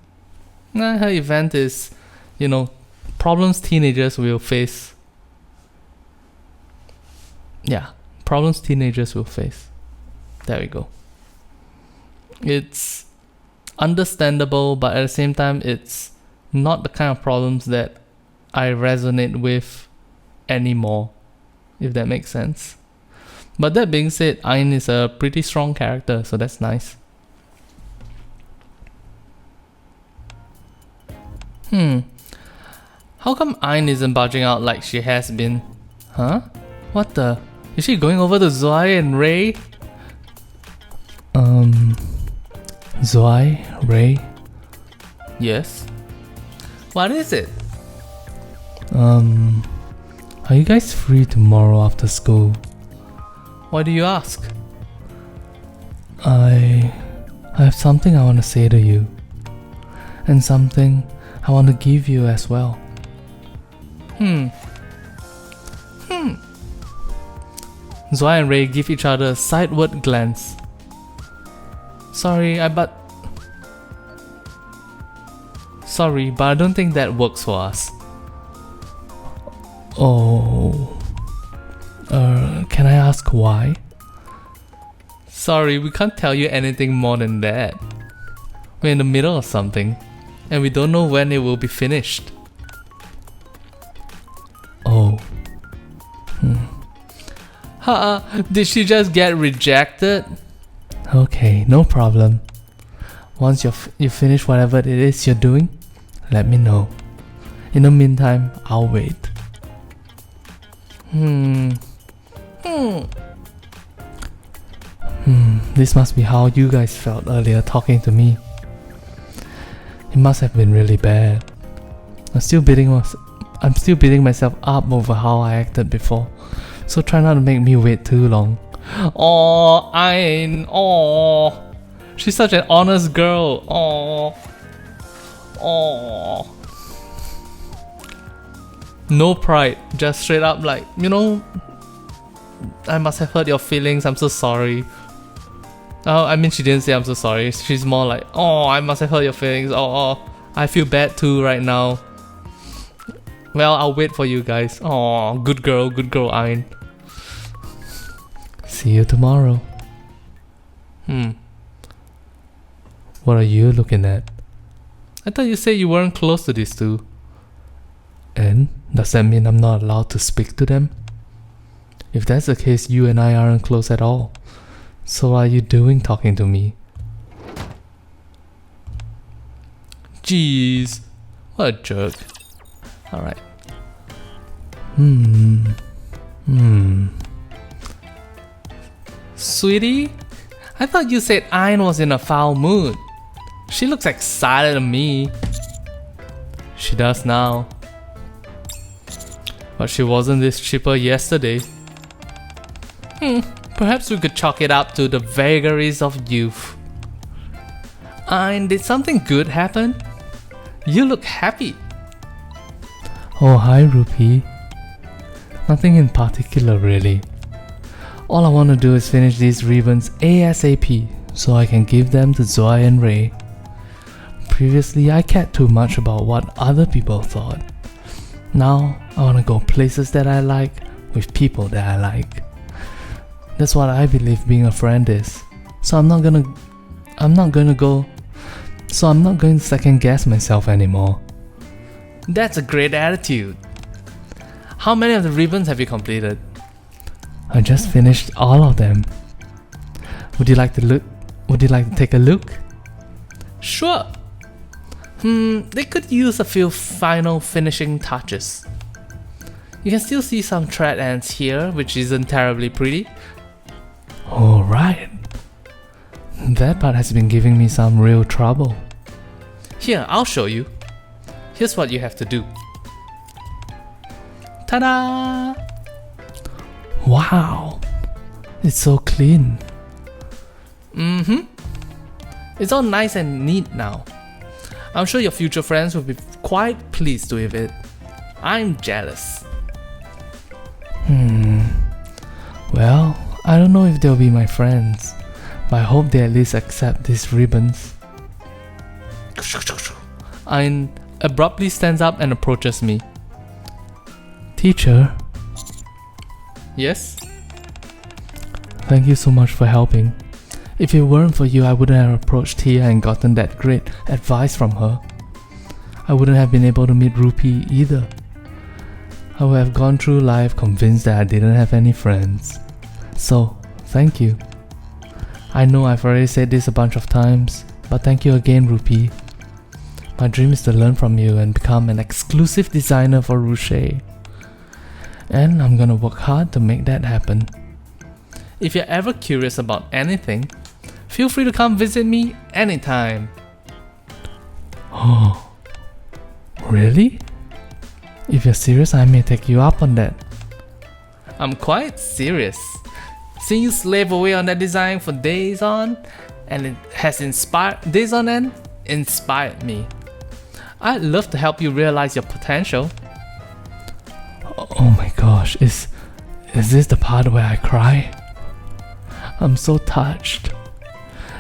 Her event is, problems teenagers will face. Yeah, problems teenagers will face. There we go. It's understandable, but at the same time, it's not the kind of problems that I resonate with anymore, if that makes sense. But that being said, Ein is a pretty strong character, so that's nice. How come Ein isn't budging out like she has been? Huh? What the? Is she going over to Zoe and Ray? Zoe? Ray? Yes? What is it? Are you guys free tomorrow after school? Why do you ask? I have something I want to say to you. And something I want to give you as well. Zoe and Ray give each other a sideward glance. Sorry, but I don't think that works for us. Oh. Can I ask why? Sorry, we can't tell you anything more than that. We're in the middle of something, and we don't know when it will be finished. Oh. Did she just get rejected? Okay, no problem. Once you finish whatever it is you're doing, let me know. In the meantime, I'll wait. This must be how you guys felt earlier talking to me. It must have been really bad. I'm still beating myself up over how I acted before. So try not to make me wait too long. Oh, Ein. Oh, she's such an honest girl. Oh. No pride, just straight up like, I must have hurt your feelings. I'm so sorry. I mean, she didn't say I'm so sorry. She's more like, oh, I must have hurt your feelings. Oh, I feel bad too right now. Well, I'll wait for you guys. Oh, good girl, Ein. See you tomorrow. What are you looking at? I thought you said you weren't close to these two. And does that mean I'm not allowed to speak to them? If that's the case, you and I aren't close at all. So what are you doing talking to me? Jeez, what a jerk. Alright. Sweetie? I thought you said Ein was in a foul mood. She looks excited to me. She does now. But she wasn't this cheaper yesterday. Perhaps we could chalk it up to the vagaries of youth. And did something good happen? You look happy. Oh, hi Rupi. Nothing in particular really. All I want to do is finish these ribbons ASAP so I can give them to Zoe and Ray. Previously, I cared too much about what other people thought. Now, I want to go places that I like with people that I like. That's what I believe being a friend is. So I'm not going to second guess myself anymore. That's a great attitude. How many of the ribbons have you completed? I just finished all of them. Would you like to take a look? Sure. They could use a few final finishing touches. You can still see some thread ends here, which isn't terribly pretty. Alright. That part has been giving me some real trouble. Here, I'll show you. Here's what you have to do. Ta-da! Wow! It's so clean. It's all nice and neat now. I'm sure your future friends will be quite pleased with it. I'm jealous. Well, I don't know if they'll be my friends, but I hope they at least accept these ribbons. Ayn abruptly stands up and approaches me. Teacher, Yes? thank you so much for helping. If it weren't for you, I wouldn't have approached Tia and gotten that great advice from her. I wouldn't have been able to meet Rupi either. I would have gone through life convinced that I didn't have any friends. So, thank you. I know I've already said this a bunch of times, but thank you again, Rupi. My dream is to learn from you and become an exclusive designer for Ruche. And I'm gonna work hard to make that happen. If you're ever curious about anything, feel free to come visit me anytime. Oh, really? If you're serious, I may take you up on that. I'm quite serious. Seeing you slave away on that design for days on, and it has inspired me. I'd love to help you realize your potential. Oh my gosh, is this the part where I cry? I'm so touched.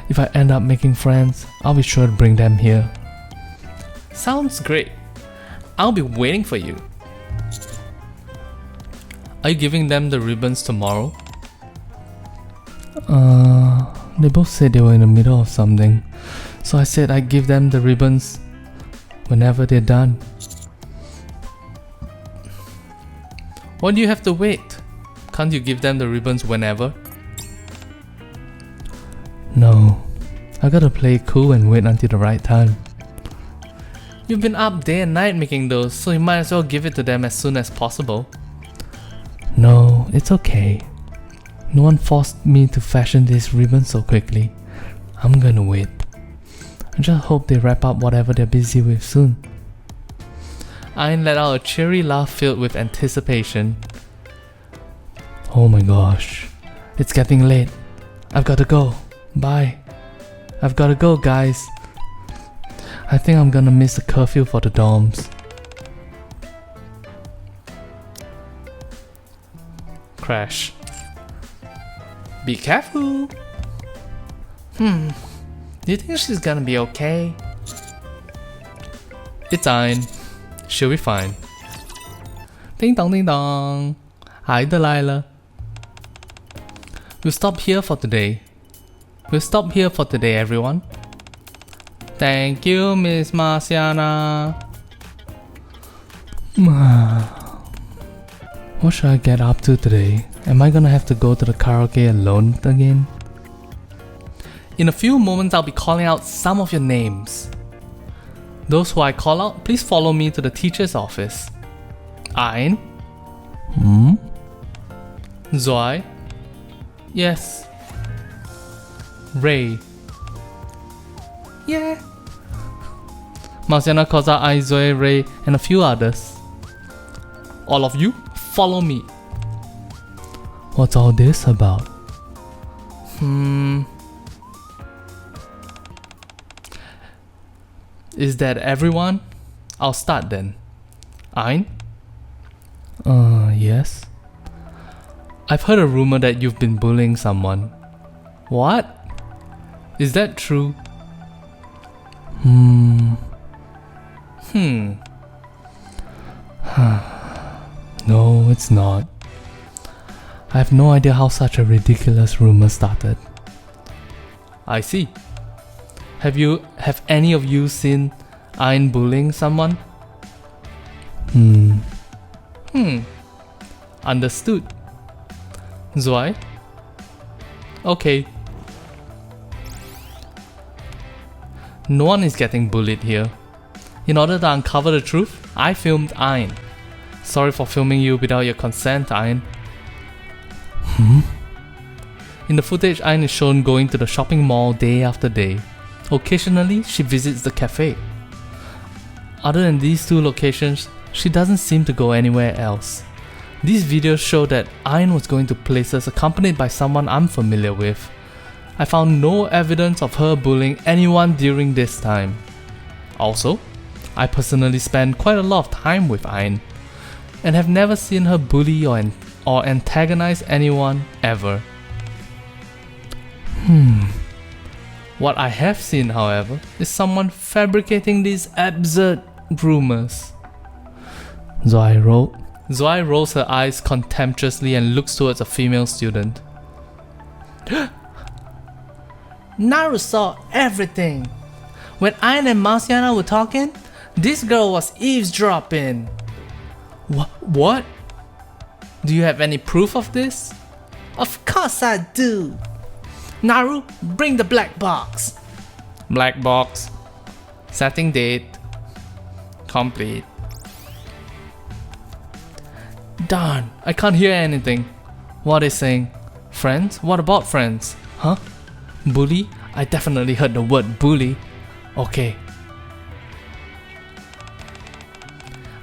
If I end up making friends, I'll be sure to bring them here. Sounds great. I'll be waiting for you. Are you giving them the ribbons tomorrow? They both said they were in the middle of something, so I said I'd give them the ribbons whenever they're done. Why do you have to wait? Can't you give them the ribbons whenever? No, I gotta play it cool and wait until the right time. You've been up day and night making those, so you might as well give it to them as soon as possible. No, it's okay. No one forced me to fashion these ribbons so quickly. I'm gonna wait. I just hope they wrap up whatever they're busy with soon. Ayn let out a cheery laugh filled with anticipation. Oh my gosh, it's getting late. I've gotta go. Bye. I've gotta go, guys. I think I'm gonna miss the curfew for the dorms. Crash. Be careful. Do you think she's gonna be okay? It's Ayn. She'll be fine. Ding dong ding dong. Hi, Delilah. We'll stop here for today. Everyone. Thank you, Miss Marciana. What should I get up to today? Am I gonna have to go to the karaoke alone again? In a few moments, I'll be calling out some of your names. Those who I call out, please follow me to the teacher's office. Ayn. Zoe. Yes. Ray. Yeah. Marciana calls out Ayn, Zoe, Ray, and a few others. All of you, follow me. What's all this about? Is that everyone? I'll start then. Ein? Yes. I've heard a rumor that you've been bullying someone. What? Is that true? No, it's not. I have no idea how such a ridiculous rumor started. I see. Have any of you seen Ein bullying someone? Understood. Zwei? Okay. No one is getting bullied here. In order to uncover the truth, I filmed Ein. Sorry for filming you without your consent, Ein. In the footage, Ein is shown going to the shopping mall day after day. Occasionally, she visits the cafe. Other than these two locations, she doesn't seem to go anywhere else. These videos show that Ein was going to places accompanied by someone I'm familiar with. I found no evidence of her bullying anyone during this time. Also, I personally spend quite a lot of time with Ein, and have never seen her bully or antagonize anyone ever. What I have seen, however, is someone fabricating these absurd rumors. Zwei rolls her eyes contemptuously and looks towards a female student. Naru saw everything. When Ein and Marciana were talking, this girl was eavesdropping. What? Do you have any proof of this? Of course I do. Naru, bring the black box. Black box. Setting date. Complete. Darn, I can't hear anything. What is saying? Friends? What about friends? Huh? Bully? I definitely heard the word bully. Okay.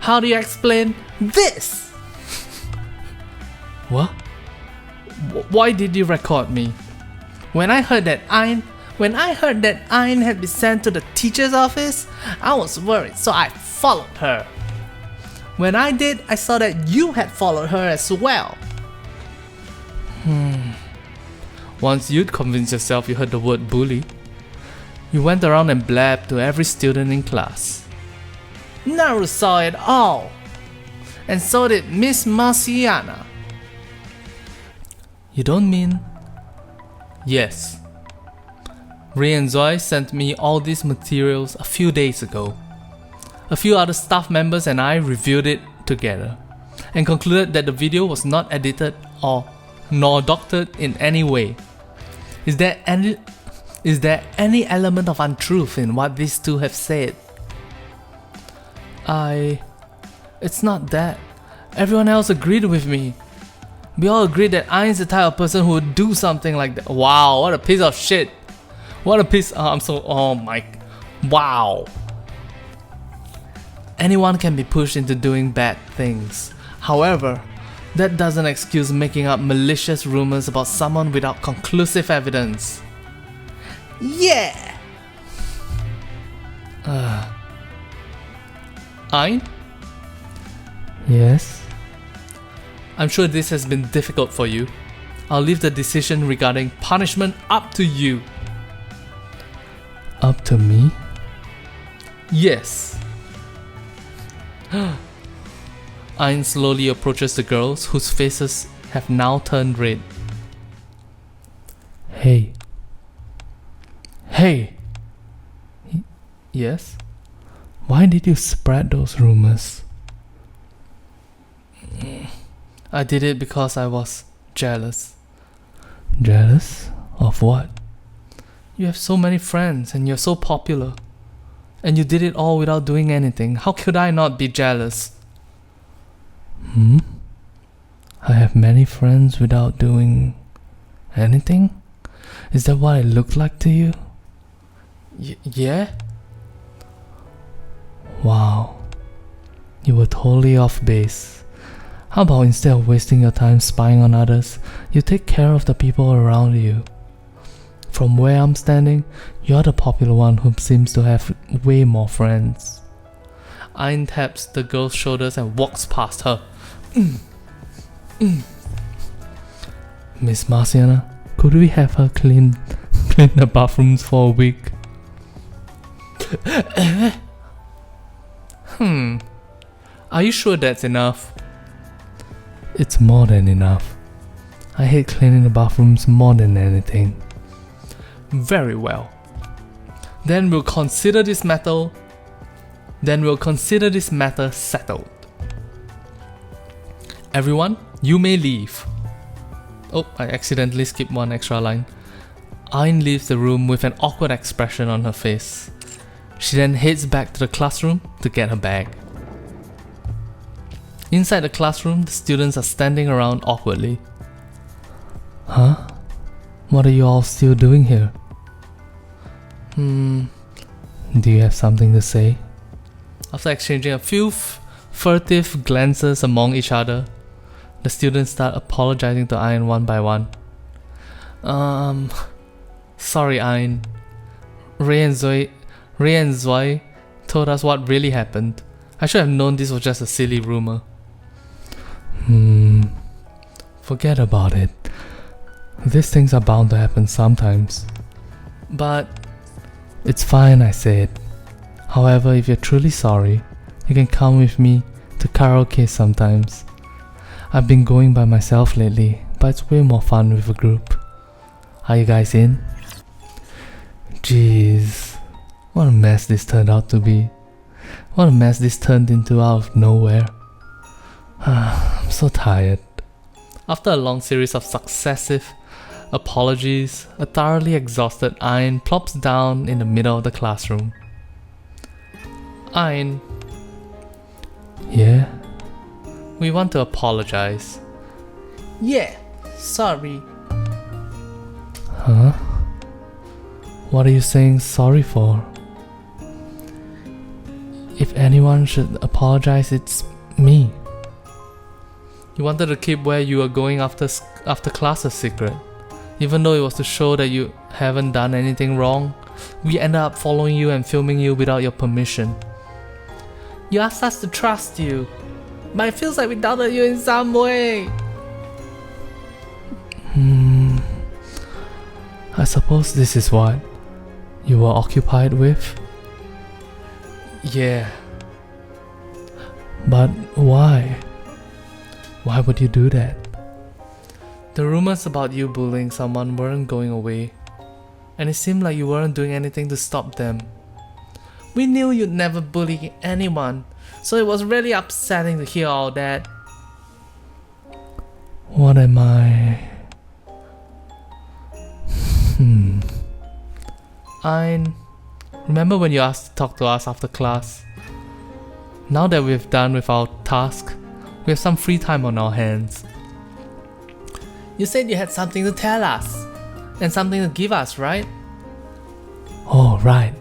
How do you explain this? What? Why did you record me? When I heard that Ein had been sent to the teacher's office, I was worried, so I followed her. When I did, I saw that you had followed her as well. Once you'd convinced yourself you heard the word bully, you went around and blabbed to every student in class. Naru saw it all, and so did Miss Marciana. You don't mean? Yes. Ray and Zoe sent me all these materials a few days ago. A few other staff members and I reviewed it together and concluded that the video was not edited nor doctored in any way. Is there any element of untruth in what these two have said? It's not that. Everyone else agreed with me. We all agreed that Ein's the type of person who would do something like that. Wow, what a piece of shit. Wow. Anyone can be pushed into doing bad things. However, that doesn't excuse making up malicious rumors about someone without conclusive evidence. Yeah! Ein? Yes? I'm sure this has been difficult for you. I'll leave the decision regarding punishment up to you. Up to me? Yes. Ein slowly approaches the girls whose faces have now turned red. Hey. Yes? Why did you spread those rumors? I did it because I was jealous. Jealous? Of what? You have so many friends and you're so popular. And you did it all without doing anything. How could I not be jealous? I have many friends without doing anything? Is that what I look like to you? Yeah? Wow. You were totally off base. How about instead of wasting your time spying on others, you take care of the people around you? From where I'm standing, you're the popular one who seems to have way more friends. Ayn taps the girl's shoulders and walks past her. Miss Marciana, could we have her clean the bathrooms for a week? Are you sure that's enough? It's more than enough. I hate cleaning the bathrooms more than anything. Very well. Then we'll consider this matter settled. Everyone, you may leave. Oh, I accidentally skipped one extra line. Ayn leaves the room with an awkward expression on her face. She then heads back to the classroom to get her bag. Inside the classroom, the students are standing around awkwardly. Huh? What are you all still doing here? Do you have something to say? After exchanging a few furtive glances among each other, the students start apologizing to Ayn one by one. Sorry Ayn. Ray and Zoe told us what really happened. I should have known this was just a silly rumor. Forget about it. These things are bound to happen sometimes. But it's fine, I said. However, if you're truly sorry, you can come with me to karaoke sometimes. I've been going by myself lately, but it's way more fun with a group. Are you guys in? Jeez, what a mess this turned out to be. What a mess this turned into out of nowhere. I'm so tired. after a long series of successive apologies, a thoroughly exhausted Ayn plops down in the middle of the classroom. Ayn, Yeah? we want to apologize. Yeah, sorry. Huh? What are you saying sorry for? If anyone should apologize, it's me. You wanted to keep where you were going after class a secret. Even though it was to show that you haven't done anything wrong, we ended up following you and filming you without your permission. You asked us to trust you, but it feels like we doubted you in some way. I suppose this is what you were occupied with? Yeah, But why? Why would you do that? the rumors about you bullying someone weren't going away, and it seemed like you weren't doing anything to stop them. We knew you'd never bully anyone, so it was really upsetting to hear all that. What am I? Ayn, remember when you asked to talk to us after class? Now that we've done with our task, we have some free time on our hands. You said you had something to tell us, and something to give us, right? Oh, right.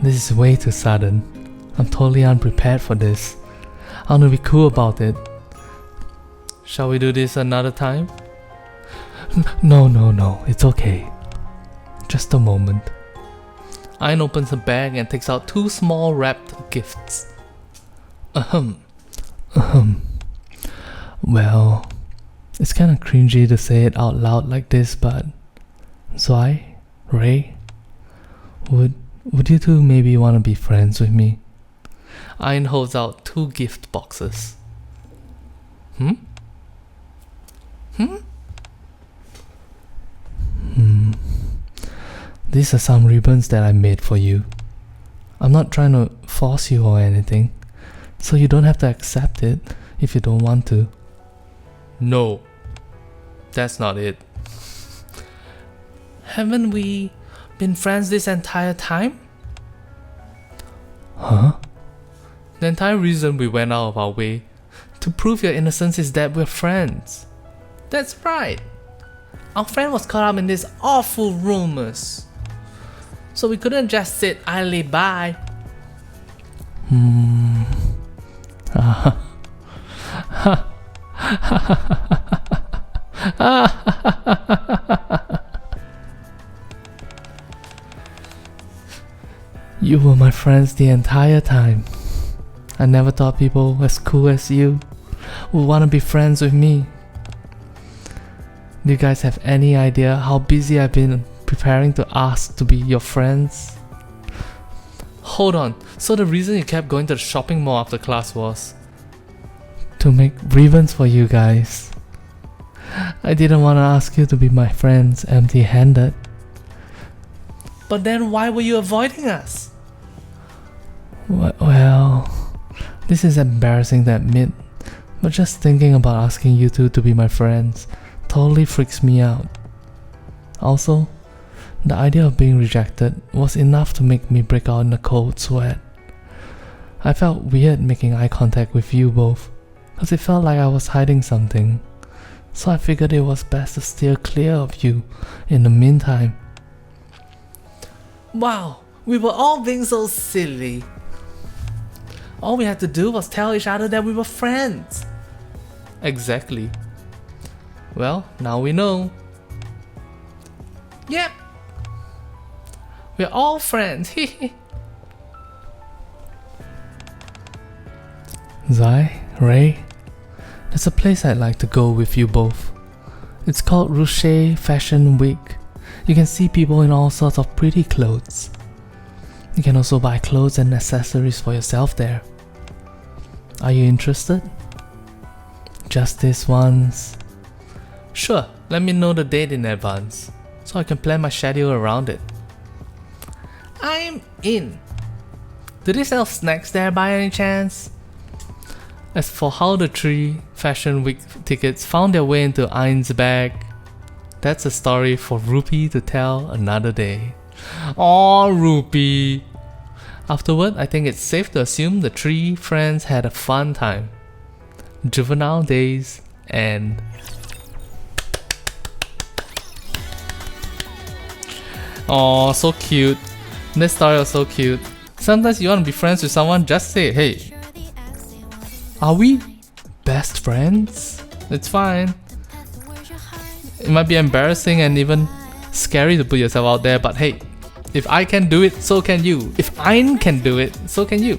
This is way too sudden. I'm totally unprepared for this. I want to be cool about it. Shall we do this another time? No, it's okay. Just a moment. Ayn opens her bag and takes out 2 small wrapped gifts. Well, it's kinda cringy to say it out loud like this, but Zoe, Ray, would you two maybe want to be friends with me? Ayn holds out 2 gift boxes. These are some ribbons that I made for you. I'm not trying to force you or anything, so you don't have to accept it if you don't want to. No, that's not it. Haven't we been friends this entire time? Huh? The entire reason we went out of our way to prove your innocence is that we're friends. That's right. Our friend was caught up in these awful rumors, so we couldn't just sit idly by. You were my friends the entire time. I never thought people as cool as you would want to be friends with me. Do you guys have any idea how busy I've been preparing to ask to be your friends? Hold on, so the reason you kept going to the shopping mall after class was To make ribbons for you guys. I didn't want to ask you to be my friends empty-handed. But then why were you avoiding us? Well, this is embarrassing to admit, but just thinking about asking you two to be my friends totally freaks me out. Also, the idea of being rejected was enough to make me break out in a cold sweat. I felt weird making eye contact with you both, cause it felt like I was hiding something. So I figured it was best to steer clear of you in the meantime. Wow, we were all being so silly. All we had to do was tell each other that we were friends. Exactly. Well, now we know. Yep. We're all friends. Zai, Ray, there's a place I'd like to go with you both. It's called Ruche Fashion Week. You can see people in all sorts of pretty clothes. You can also buy clothes and accessories for yourself there. Are you interested? Just this once. Sure, let me know the date in advance, so I can plan my schedule around it. I'm in. Do they sell snacks there by any chance? As for how the 3 Fashion Week tickets found their way into Ain's bag, that's a story for Rupee to tell another day. Aw, Rupee! Afterward, I think it's safe to assume the 3 friends had a fun time. Juvenile Days and... Aw, so cute. This story was so cute. Sometimes you want to be friends with someone, just say, hey, are we best friends? It's fine. It might be embarrassing and even scary to put yourself out there, but hey, if I can do it, so can you. If Ain can do it, so can you.